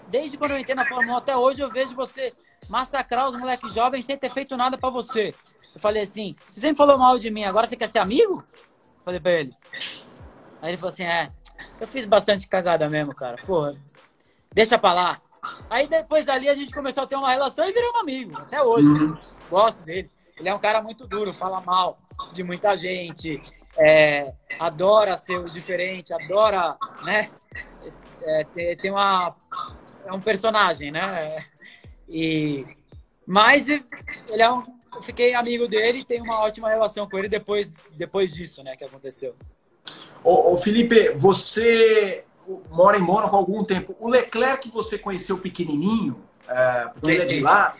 Desde quando eu entrei na Fórmula 1 até hoje, eu vejo você massacrar os moleques jovens sem ter feito nada pra você. Eu falei assim, você sempre falou mal de mim, agora você quer ser amigo? Eu falei pra ele. Aí ele falou assim, eu fiz bastante cagada mesmo, cara. Porra, deixa pra lá. Aí depois dali a gente começou a ter uma relação e viramos amigos. Até hoje. Gosto dele. Ele é um cara muito duro, fala mal de muita gente. Adora ser o diferente, adora, né? É um personagem, né? Mas ele eu fiquei amigo dele e tenho uma ótima relação com ele depois disso, né, que aconteceu. Ô Felipe, você mora em Mônaco há algum tempo. O Leclerc que você conheceu pequenininho, porque ele é de lá,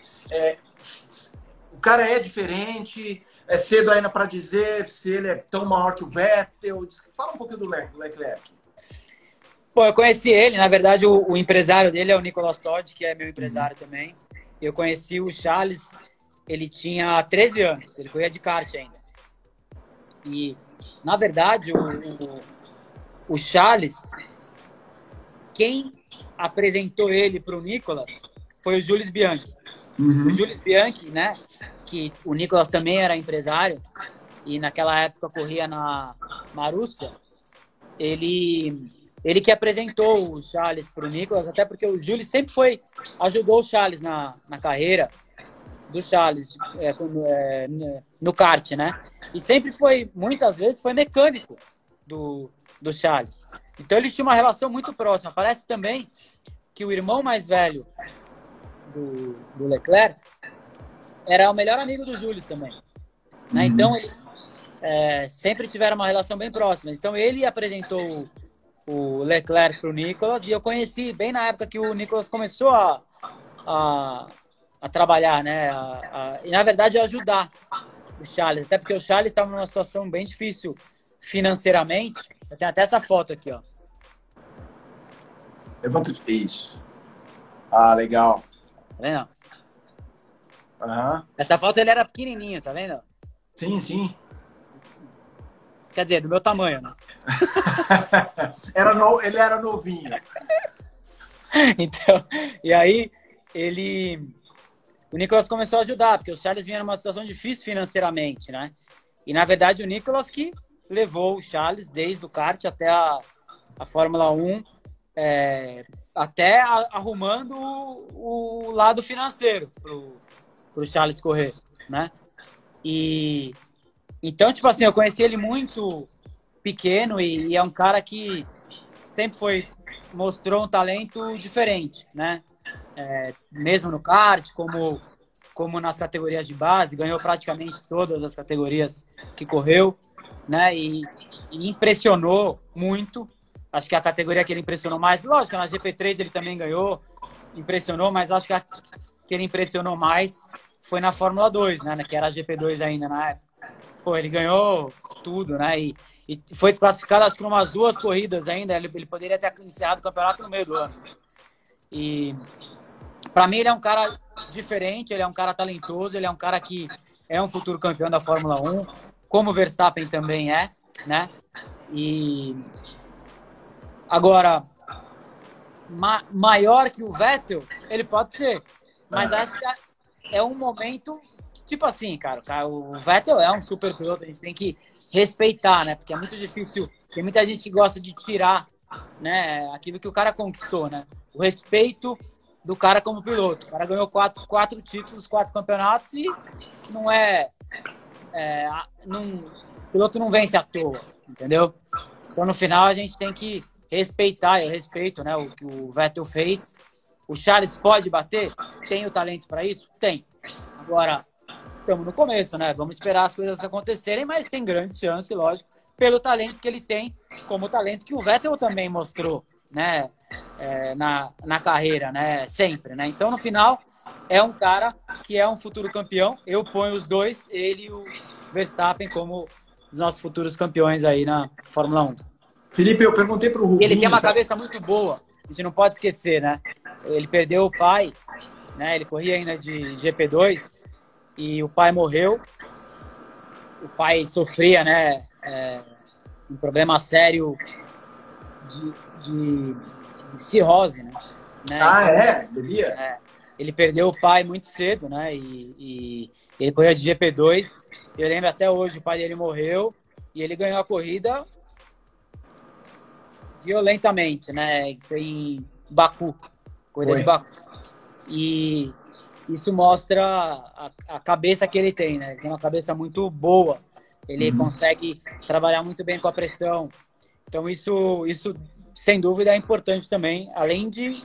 o cara é diferente, é cedo ainda para dizer se ele é tão maior que o Vettel. Fala um pouquinho do Leclerc. Pô, eu conheci ele, na verdade o empresário dele é o Nicolas Todd, que é meu empresário também. Eu conheci o Charles, ele tinha 13 anos, ele corria de kart ainda. E, na verdade, o Charles, quem apresentou ele para o Nicolas foi o Jules Bianchi. O Jules Bianchi, né, que o Nicolas também era empresário, e naquela época corria na Marussia, ele que apresentou o Charles para o Nicolas, até porque o Jules sempre ajudou o Charles na carreira do Charles no kart, né? E sempre muitas vezes foi mecânico do Charles. Então eles tinham uma relação muito próxima. Parece também que o irmão mais velho do Leclerc era o melhor amigo do Jules também. Né? Então eles sempre tiveram uma relação bem próxima. Então ele apresentou o Leclerc para o Nicolas, e eu conheci bem na época que o Nicolas começou a trabalhar, né? E na verdade ajudar o Charles, até porque o Charles estava numa situação bem difícil financeiramente. Eu tenho até essa foto aqui, ó. Levanta isso. Ah, legal. Tá vendo? Essa foto ele era pequenininho, tá vendo? Sim, sim. Quer dizer, do meu tamanho, né? Ele era novinho. Então, e aí o Nicolas começou a ajudar, porque o Charles vinha numa situação difícil financeiramente, né? E na verdade o Nicolas que levou o Charles desde o kart até a Fórmula 1, até arrumando o lado financeiro pro Charles correr, né? E então, tipo assim, eu conheci ele muito pequeno e é um cara que sempre mostrou um talento diferente, né? mesmo no kart, como nas categorias de base, ganhou praticamente todas as categorias que correu, né? E impressionou muito. Acho que a categoria que ele impressionou mais, lógico, na GP3 ele também ganhou, impressionou, mas acho que a que ele impressionou mais foi na Fórmula 2, né? Que era a GP2 ainda na época. Pô, ele ganhou tudo, né? E foi desclassificado, acho que umas 2 corridas ainda. Ele poderia ter encerrado o campeonato no meio do ano. E para mim ele é um cara diferente, ele é um cara talentoso, ele é um cara que é um futuro campeão da Fórmula 1, como o Verstappen também é, né? E agora, maior que o Vettel, ele pode ser, mas acho que é um momento, tipo assim, cara, o Vettel é um super piloto, a gente tem que respeitar, né? Porque é muito difícil, tem muita gente que gosta de tirar, né, aquilo que o cara conquistou, né? O respeito do cara como piloto. O cara ganhou 4 títulos, 4 campeonatos e não o piloto não vence à toa, entendeu? Então, no final, a gente tem que respeitar, eu respeito, né, o que o Vettel fez. O Charles pode bater? Tem o talento para isso? Tem. Agora, estamos no começo, né? Vamos esperar as coisas acontecerem, mas tem grande chance, lógico, pelo talento que ele tem, como o talento que o Vettel também mostrou, né? Na carreira, né? Sempre, né? Então, no final, é um cara que é um futuro campeão. Eu ponho os dois, ele e o Verstappen, como os nossos futuros campeões aí na Fórmula 1. Felipe, eu perguntei pro Rubinho... Ele tem uma cabeça muito boa, a gente não pode esquecer, né? Ele perdeu o pai, né? Ele corria ainda de GP2 e o pai morreu. O pai sofria, né? Um problema sério de cirrose, né? Bebia? Ele perdeu o pai muito cedo, né? E ele corria de GP2. Eu lembro até hoje, o pai dele morreu e ele ganhou a corrida violentamente, né? Foi em Baku, corrida de Baku. E isso mostra a cabeça que ele tem, né? Ele tem uma cabeça muito boa. Ele consegue trabalhar muito bem com a pressão. Então, isso sem dúvida, é importante também, além de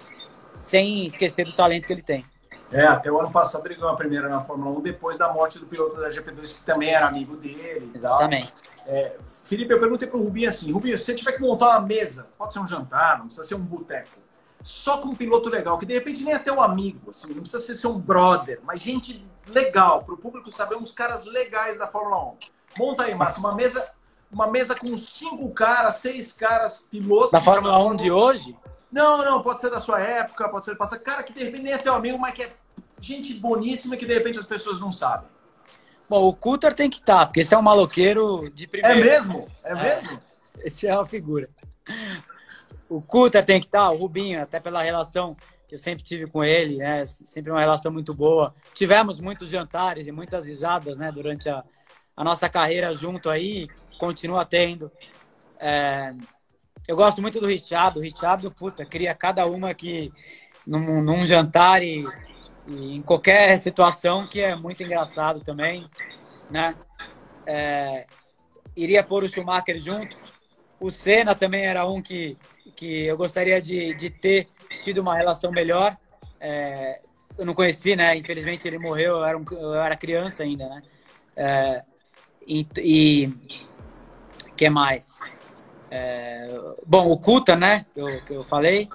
sem esquecer do talento que ele tem. Até o ano passado ele ganhou a primeira na Fórmula 1, depois da morte do piloto da GP2, que também era amigo dele. Exatamente. Felipe, eu perguntei para o Rubinho assim, Rubinho, se você tiver que montar uma mesa, pode ser um jantar, não precisa ser um boteco, só com um piloto legal, que de repente nem é teu amigo, assim, não precisa ser um brother, mas gente legal, para o público saber uns caras legais da Fórmula 1. Monta aí, Márcio, uma mesa com 5 caras, 6 caras, pilotos... Da Fórmula 1 de hoje? Não, pode ser da sua época, pode ser do passado. Cara que de repente nem é teu amigo, mas que é gente boníssima que de repente as pessoas não sabem. Bom, o Coulter tem que estar, porque esse é um maloqueiro de primeira. É mesmo? É mesmo? Esse é uma figura. O Coulter tem que estar, o Rubinho, até pela relação que eu sempre tive com ele, né? Sempre uma relação muito boa. Tivemos muitos jantares e muitas risadas, né? Durante a nossa carreira junto aí, continua tendo. Eu gosto muito do Richard. O Richard, puta, cria cada uma que num jantar e em qualquer situação que é muito engraçado também, né? Iria pôr o Schumacher junto. O Senna também era um que eu gostaria de ter tido uma relação melhor. Eu não conheci, né? Infelizmente ele morreu, eu era criança ainda, né? E que mais? Bom, o Coulter, né? Que eu falei.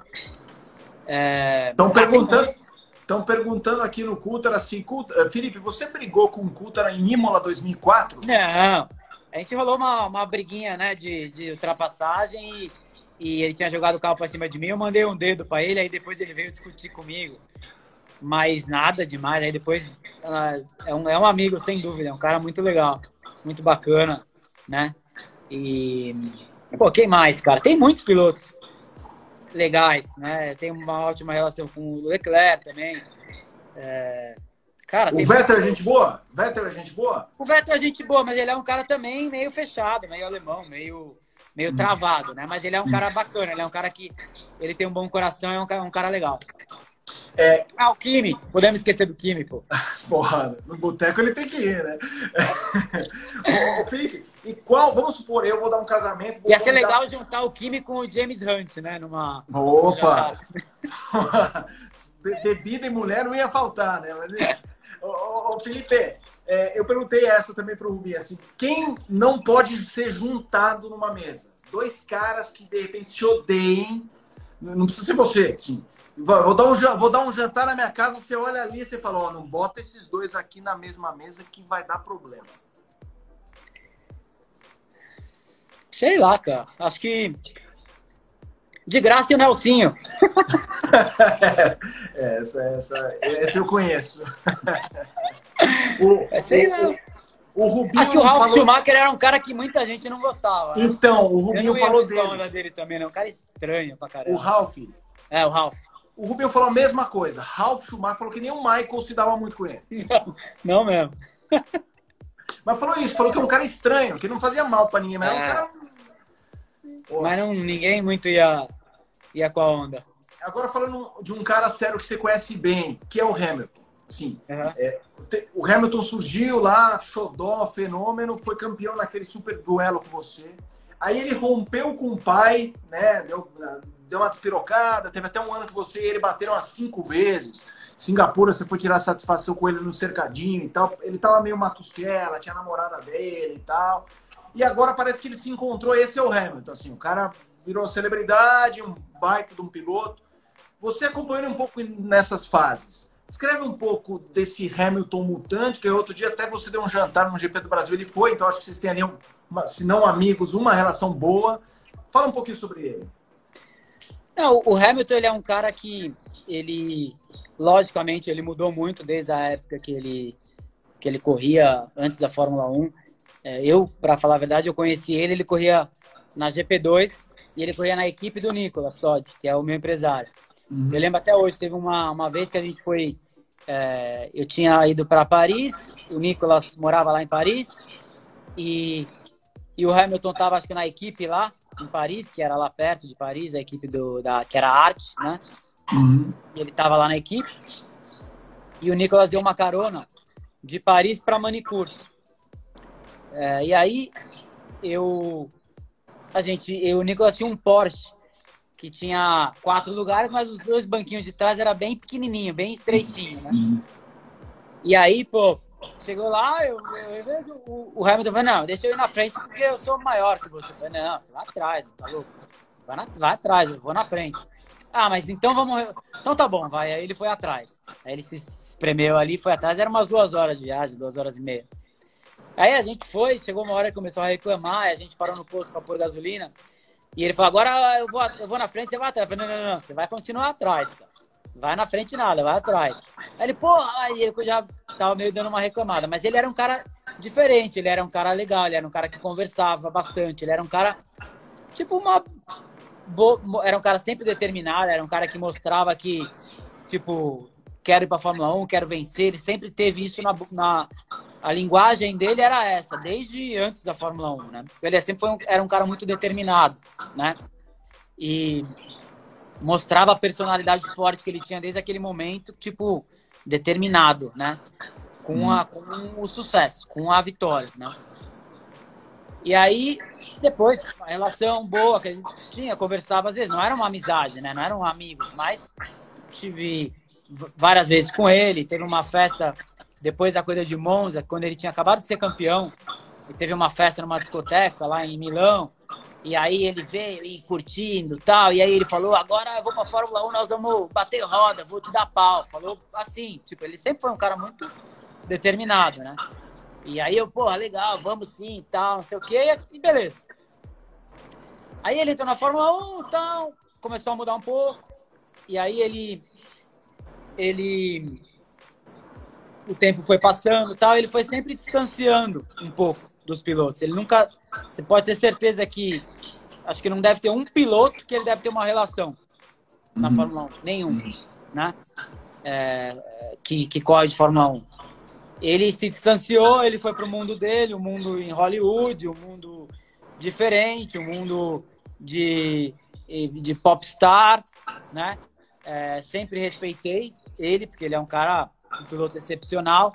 Estão perguntando aqui no Coulter assim, Felipe, você brigou com o Coulter em Imola 2004? Não. A gente rolou uma briguinha, né, de ultrapassagem e ele tinha jogado o carro para cima de mim. Eu mandei um dedo para ele, aí depois ele veio discutir comigo. Mas nada demais. Aí depois é um amigo, sem dúvida. É um cara muito legal, muito bacana, né? E pô, quem mais, cara? Tem muitos pilotos legais, né? Tem uma ótima relação com o Leclerc também. Cara, o Vettel é gente boa? Vettel é gente boa? O Vettel é gente boa, mas ele é um cara também meio fechado, meio alemão, meio travado, né? Mas ele é um cara bacana, ele é um cara que ele tem um bom coração, é um cara legal. O Kimi, podemos esquecer do Kimi, pô. Porra, no boteco ele tem que ir, né? Ô, Felipe, vamos supor, eu vou dar um casamento... Ia ser legal juntar o Kimi com o James Hunt, né? Opa! bebida e mulher não ia faltar, né? Mas, ô, Felipe, eu perguntei essa também para o Rubinho, assim, quem não pode ser juntado numa mesa? Dois caras que, de repente, se odeiem, não precisa ser você, assim, vou dar um jantar na minha casa, você olha ali e você fala, ó, não bota esses dois aqui na mesma mesa que vai dar problema. Sei lá, cara. Acho que de graça e o Nelsinho. Essa eu conheço. Sei lá. O Rubinho acho que o Ralf Schumacher era um cara que muita gente não gostava. Né? Então, o Rubinho falou dele também, né? Um cara estranho pra caramba. O Ralf. O Ralf. O Rubinho falou a mesma coisa. Ralf Schumacher falou que nem o Michael se dava muito com ele. Não mesmo. Mas falou isso, falou que é um cara estranho, que não fazia mal pra ninguém, mas é um cara... Mas ninguém muito ia com a onda. Agora falando de um cara sério que você conhece bem, que é o Hamilton. Sim. O Hamilton surgiu lá, xodó, fenômeno, foi campeão naquele super duelo com você. Aí ele rompeu com o pai, né? Deu uma despirocada, teve até um ano que você e ele bateram umas 5 vezes. Singapura, você foi tirar satisfação com ele no cercadinho e tal. Ele tava meio matusquela, tinha a namorada dele e tal. E agora parece que ele se encontrou, esse é o Hamilton, assim, o cara virou celebridade, um baita de um piloto. Você acompanhando um pouco nessas fases, escreve um pouco desse Hamilton mutante, que outro dia até você deu um jantar no GP do Brasil, ele foi, então acho que vocês têm ali, se não amigos, uma relação boa. Fala um pouquinho sobre ele. Não, o Hamilton, ele é um cara que, logicamente, ele mudou muito desde a época que ele corria antes da Fórmula 1. Para falar a verdade, eu conheci ele corria na GP2 e ele corria na equipe do Nicolas Todd, que é o meu empresário. Eu lembro até hoje, teve uma vez que a gente foi... eu tinha ido para Paris, o Nicolas morava lá em Paris e o Hamilton estava, acho que na equipe lá em Paris, que era lá perto de Paris, a equipe que era arte, né? E ele estava lá na equipe e o Nicolas deu uma carona de Paris para Manicure. E aí, o Nicolas tinha um Porsche que tinha 4 lugares, mas os 2 banquinhos de trás era bem pequenininho, bem estreitinho, né? E aí, pô, chegou lá, eu vejo o Hamilton falou, não, deixa eu ir na frente porque eu sou maior que você. Eu falei, não, você vai atrás, tá louco? Vai atrás, eu vou na frente. Ah, mas então vamos... Então tá bom, vai. Aí ele foi atrás. Aí ele se espremeu ali, foi atrás, era umas 2 horas de viagem, 2 horas e meia. Aí a gente foi, chegou uma hora que começou a reclamar, a gente parou no posto para pôr gasolina. E ele falou, agora eu vou na frente, você vai atrás. Eu falei, não, você vai continuar atrás, cara. Vai na frente nada, vai atrás. Aí ele, porra, aí ele já tava meio dando uma reclamada. Mas ele era um cara diferente, ele era um cara legal, ele era um cara que conversava bastante, ele era um cara, tipo, era um cara sempre determinado, era um cara que mostrava que, tipo, quero ir pra Fórmula 1, quero vencer. Ele sempre teve isso a linguagem dele era essa, desde antes da Fórmula 1, né? Ele sempre era um cara muito determinado, né? E mostrava a personalidade forte que ele tinha desde aquele momento, tipo, determinado, né? Com o sucesso, com a vitória, né? E aí, depois, uma relação boa que a gente tinha, conversava às vezes, não era uma amizade, né? Não eram amigos, mas tive várias vezes com ele, teve uma festa depois da coisa de Monza, quando ele tinha acabado de ser campeão, e teve uma festa numa discoteca lá em Milão, e aí ele veio e curtindo e tal, e aí ele falou, agora eu vou pra Fórmula 1, nós vamos bater roda, vou te dar pau. Falou assim, tipo, ele sempre foi um cara muito determinado, né? E aí eu, porra, legal, vamos sim e tal, não sei o quê, e beleza. Aí ele entrou na Fórmula 1 e tal, começou a mudar um pouco, e aí o tempo foi passando e tal, ele foi sempre distanciando um pouco dos pilotos. Ele nunca... Você pode ter certeza que... Acho que não deve ter um piloto que ele deve ter uma relação na Fórmula 1. Nenhum, né? Que corre de Fórmula 1. Ele se distanciou, ele foi pro mundo dele, o mundo em Hollywood, um mundo diferente, um mundo de popstar, né? Sempre respeitei ele, porque ele é um piloto excepcional,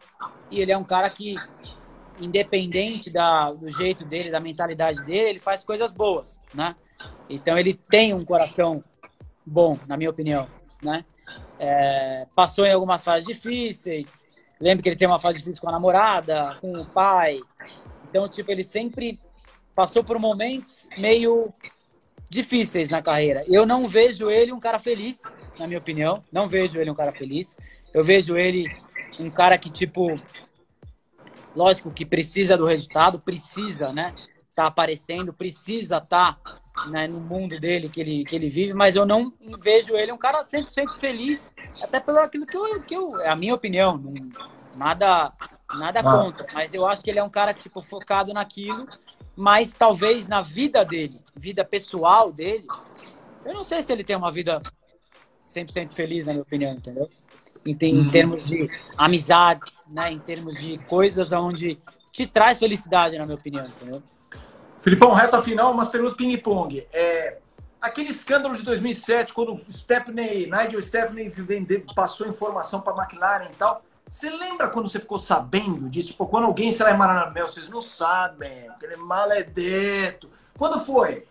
e ele é um cara que, independente do jeito dele, da mentalidade dele, ele faz coisas boas, né? Então ele tem um coração bom, na minha opinião, né? Passou em algumas fases difíceis. Lembro que ele tem uma fase difícil com a namorada, com o pai. Então, tipo, ele sempre passou por momentos meio difíceis na carreira. Eu não vejo ele um cara feliz, na minha opinião. Não vejo ele um cara feliz. Eu vejo ele um cara que, tipo, lógico que precisa do resultado, precisa, né? Tá aparecendo, precisa tá, né, no mundo dele que ele vive, mas eu não vejo ele um cara 100% feliz, até pelo aquilo que eu é a minha opinião, não, nada contra, mas eu acho que ele é um cara tipo focado naquilo, mas talvez na vida dele, vida pessoal dele, eu não sei se ele tem uma vida 100% feliz, na minha opinião, entendeu? Em termos de amizades, né, em termos de coisas onde te traz felicidade, na minha opinião, entendeu? Filipão, reta final, umas perguntas ping-pong. Aquele escândalo de 2007, quando Nigel Stepney passou informação para a McLaren e tal, você lembra quando você ficou sabendo disso? Tipo, quando alguém, sei lá, em Maranamel, vocês não sabem, aquele maledetto. Quando foi?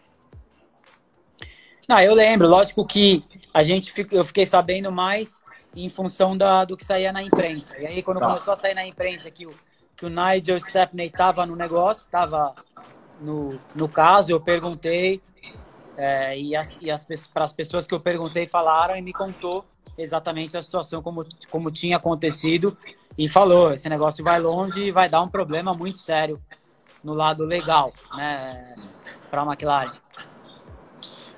Não, eu lembro. Lógico que eu fiquei sabendo mais em função do que saía na imprensa. E aí, quando começou a sair na imprensa que o Nigel Stepney estava no negócio, estava no caso, eu perguntei, para as pessoas que eu perguntei falaram e me contou exatamente a situação como tinha acontecido e falou, esse negócio vai longe e vai dar um problema muito sério no lado legal, né, para a McLaren.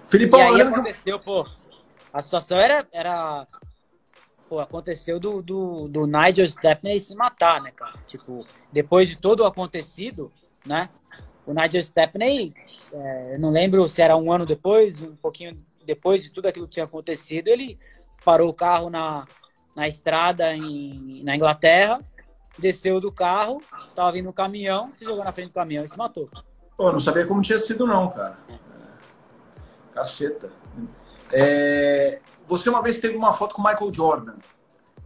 Filipão, e aí aconteceu, a situação aconteceu do Nigel Stepney se matar, né, cara? Tipo, depois de todo o acontecido, né? O Nigel Stepney, eu não lembro se era um ano depois, um pouquinho depois de tudo aquilo que tinha acontecido, ele parou o carro na estrada na Inglaterra, desceu do carro, tava vindo um caminhão, se jogou na frente do caminhão e se matou. Pô, não sabia como tinha sido não, cara. Caceta. Você uma vez teve uma foto com o Michael Jordan.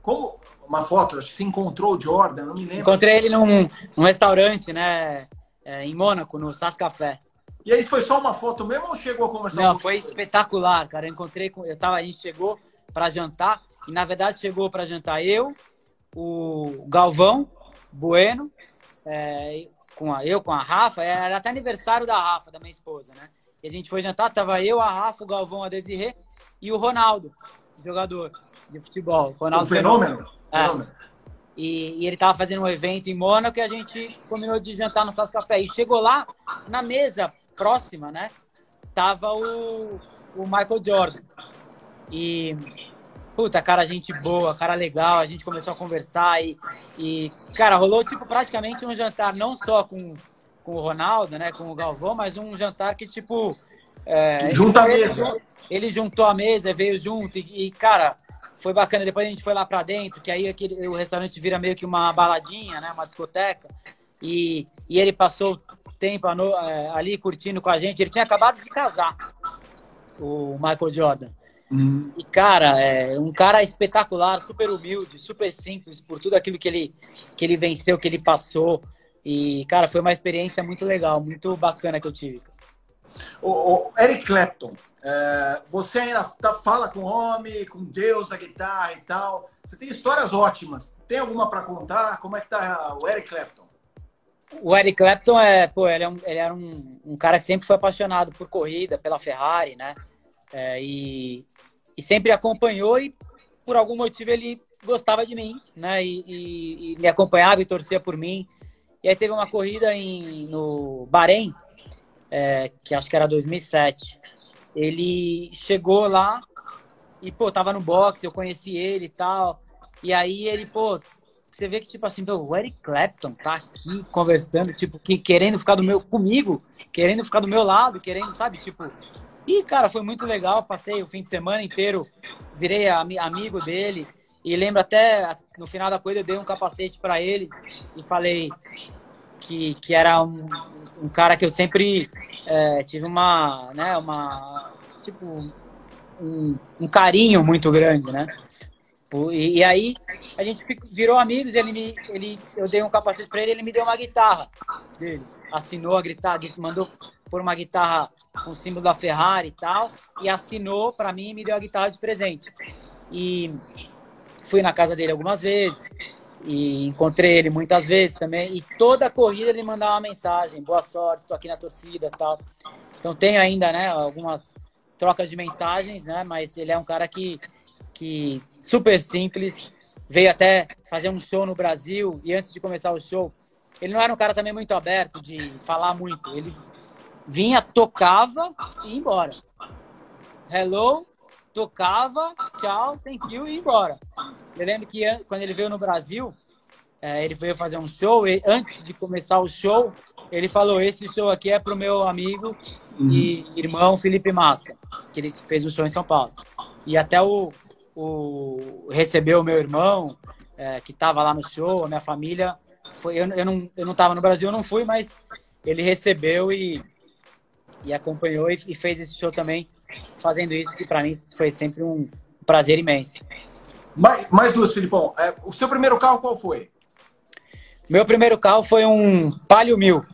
Como? Uma foto, acho que você encontrou o Jordan, não me lembro. Encontrei ele num restaurante, né? Em Mônaco, no Sas Café. E aí foi só uma foto mesmo ou chegou a conversar? Não, foi espetacular, cara. A gente chegou para jantar e na verdade chegou para jantar eu, o Galvão Bueno, com a Rafa. Era até aniversário da Rafa, da minha esposa, né? E a gente foi jantar, tava eu, a Rafa, o Galvão, a Desirê e o Ronaldo, jogador de futebol. Ronaldo Fenômeno. E ele tava fazendo um evento em Mônaco e a gente combinou de jantar no Sas Café. E chegou lá, na mesa próxima, né? Tava o Michael Jordan. E, puta, cara, gente boa, cara legal. A gente começou a conversar e cara, rolou, tipo, praticamente um jantar, não só com o Ronaldo, né? Com o Galvão, mas um jantar que, tipo... Junta a mesa. Ele juntou a mesa, veio junto e, cara... Foi bacana, depois a gente foi lá pra dentro, que aí o restaurante vira meio que uma baladinha, né? Uma discoteca. E ele passou o tempo ali curtindo com a gente. Ele tinha acabado de casar, o Michael Jordan. E, cara, um cara espetacular, super humilde, super simples, por tudo aquilo que ele venceu, que ele passou. E, cara, foi uma experiência muito legal, muito bacana que eu tive. O Eric Clapton. Você ainda fala com o homem, com Deus da guitarra e tal. Você tem histórias ótimas. Tem alguma para contar? Como é que tá o Eric Clapton? O Eric Clapton ele era um cara que sempre foi apaixonado por corrida, pela Ferrari, né? E sempre acompanhou e por algum motivo ele gostava de mim, né? E me acompanhava e torcia por mim. E aí teve uma corrida no Bahrein, que acho que era 2007. Ele chegou lá e, tava no boxe, eu conheci ele e tal. E aí ele, você vê que, tipo assim, o Eric Clapton tá aqui conversando, tipo, querendo ficar comigo, querendo ficar do meu lado, querendo, sabe, tipo... E, cara, foi muito legal, passei o fim de semana inteiro, virei amigo dele. E lembro até, no final da corrida, eu dei um capacete pra ele e falei que era um cara que eu sempre tive um carinho muito grande, né? E aí a gente virou amigos, eu dei um capacete para ele, ele me deu uma guitarra dele, assinou a guitarra, mandou pôr uma guitarra com o símbolo da Ferrari e tal, e assinou para mim e me deu a guitarra de presente. e fui na casa dele algumas vezes e encontrei ele muitas vezes também. E toda a corrida ele mandava uma mensagem: boa sorte, estou aqui na torcida e tal. Então tenho ainda, né, algumas trocas de mensagens, né, mas ele é um cara que super simples, veio até fazer um show no Brasil e antes de começar o show, ele não era um cara também muito aberto de falar muito. Ele vinha, tocava e ia embora. Hello, tocava, tchau, thank you e ia embora. Eu lembro que quando ele veio no Brasil, ele veio fazer um show e antes de começar o show, ele falou: esse show aqui é pro meu amigo e irmão Felipe Massa, que ele fez um show em São Paulo. E até recebeu o meu irmão, que estava lá no show, a minha família. Eu não estava no Brasil, eu não fui, mas ele recebeu e acompanhou e fez esse show também, fazendo isso, que para mim foi sempre um prazer imenso. Mais duas, Filipão. O seu primeiro carro qual foi? Meu primeiro carro foi um Palio 1000.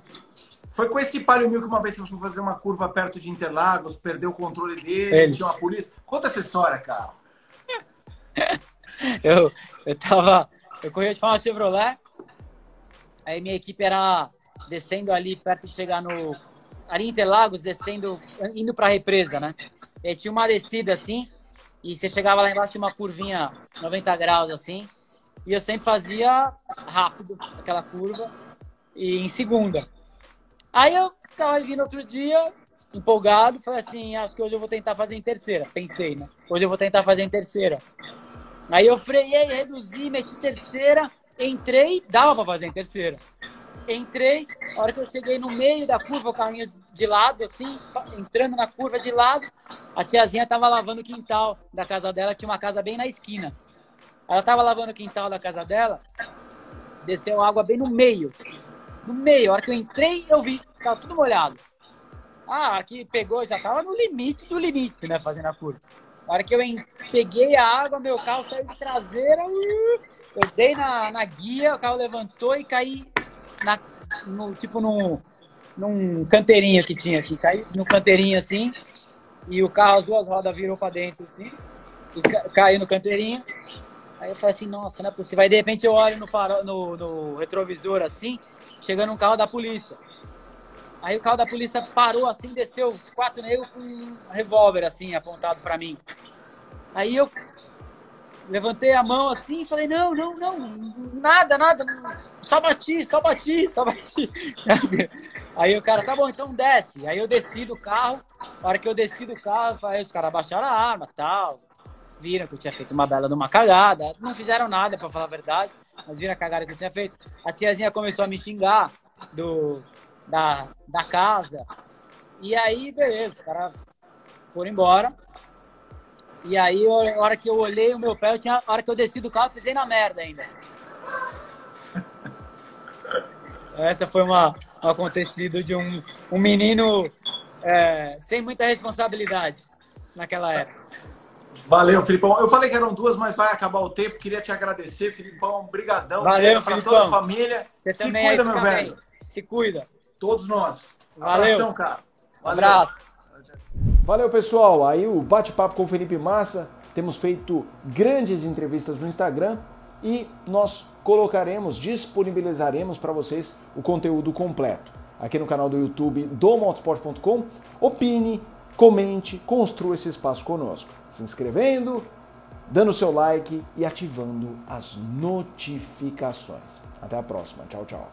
Foi com esse Palio 1000 que uma vez você foi fazer uma curva perto de Interlagos, perdeu o controle dele, tinha uma polícia. Conta essa história, cara. Eu corria de uma Chevrolet, aí minha equipe era descendo ali perto de chegar ali em Interlagos, descendo, indo pra represa, né? E aí tinha uma descida assim, e você chegava lá embaixo, tinha uma curvinha 90 graus assim, e eu sempre fazia rápido aquela curva, e em segunda. Aí eu tava vindo outro dia, empolgado, falei assim: acho que hoje eu vou tentar fazer em terceira. Pensei, né? Hoje eu vou tentar fazer em terceira. Aí eu freiei, reduzi, meti terceira, entrei, dava pra fazer em terceira. Entrei, a hora que eu cheguei no meio da curva, o carrinho de lado, assim, entrando na curva de lado, a tiazinha tava lavando o quintal da casa dela, tinha uma casa bem na esquina. Ela tava lavando o quintal da casa dela, desceu água bem no meio. No meio, a hora que eu entrei, eu vi, tava tudo molhado. A hora que pegou, já tava no limite do limite, né, fazendo a curva. A hora que eu peguei a água, meu carro saiu de traseira, eu dei na guia, o carro levantou e caí num canteirinho que tinha, assim, caí no canteirinho assim, e o carro, as duas rodas virou pra dentro, assim, e caiu no canteirinho. Aí eu falei assim: nossa, não é possível. Aí de repente eu olho no retrovisor assim, chegando um carro da polícia. Aí o carro da polícia parou assim, desceu os 4 negros com um revólver assim, apontado pra mim. Aí eu levantei a mão assim e falei: não, nada, só bati. Aí o cara: tá bom, então desce. Aí eu desci do carro, na hora que eu desci do carro, os caras abaixaram a arma e tal. Viram que eu tinha feito uma bela de uma cagada. Não fizeram nada, pra falar a verdade, mas viram a cagada que eu tinha feito. A tiazinha começou a me xingar da casa. E aí, beleza, os caras foram embora. E aí, a hora que eu olhei o meu pé, a hora que eu desci do carro, eu pisei na merda ainda. Essa foi um acontecido de um menino sem muita responsabilidade naquela época. Valeu, Filipão. Eu falei que eram duas, mas vai acabar o tempo. Queria te agradecer, Filipão. Brigadão. Valeu, para Filipão. toda a família. Você se também cuida, aí, meu velho. Se cuida. Todos nós. Valeu. Abração, cara. Valeu. Abraço. Valeu, pessoal. Aí o bate-papo com o Felipe Massa. Temos feito grandes entrevistas no Instagram e nós disponibilizaremos para vocês o conteúdo completo aqui no canal do YouTube do Motorsport.com. Opine, comente, construa esse espaço conosco, se inscrevendo, dando seu like e ativando as notificações. Até a próxima. Tchau, tchau.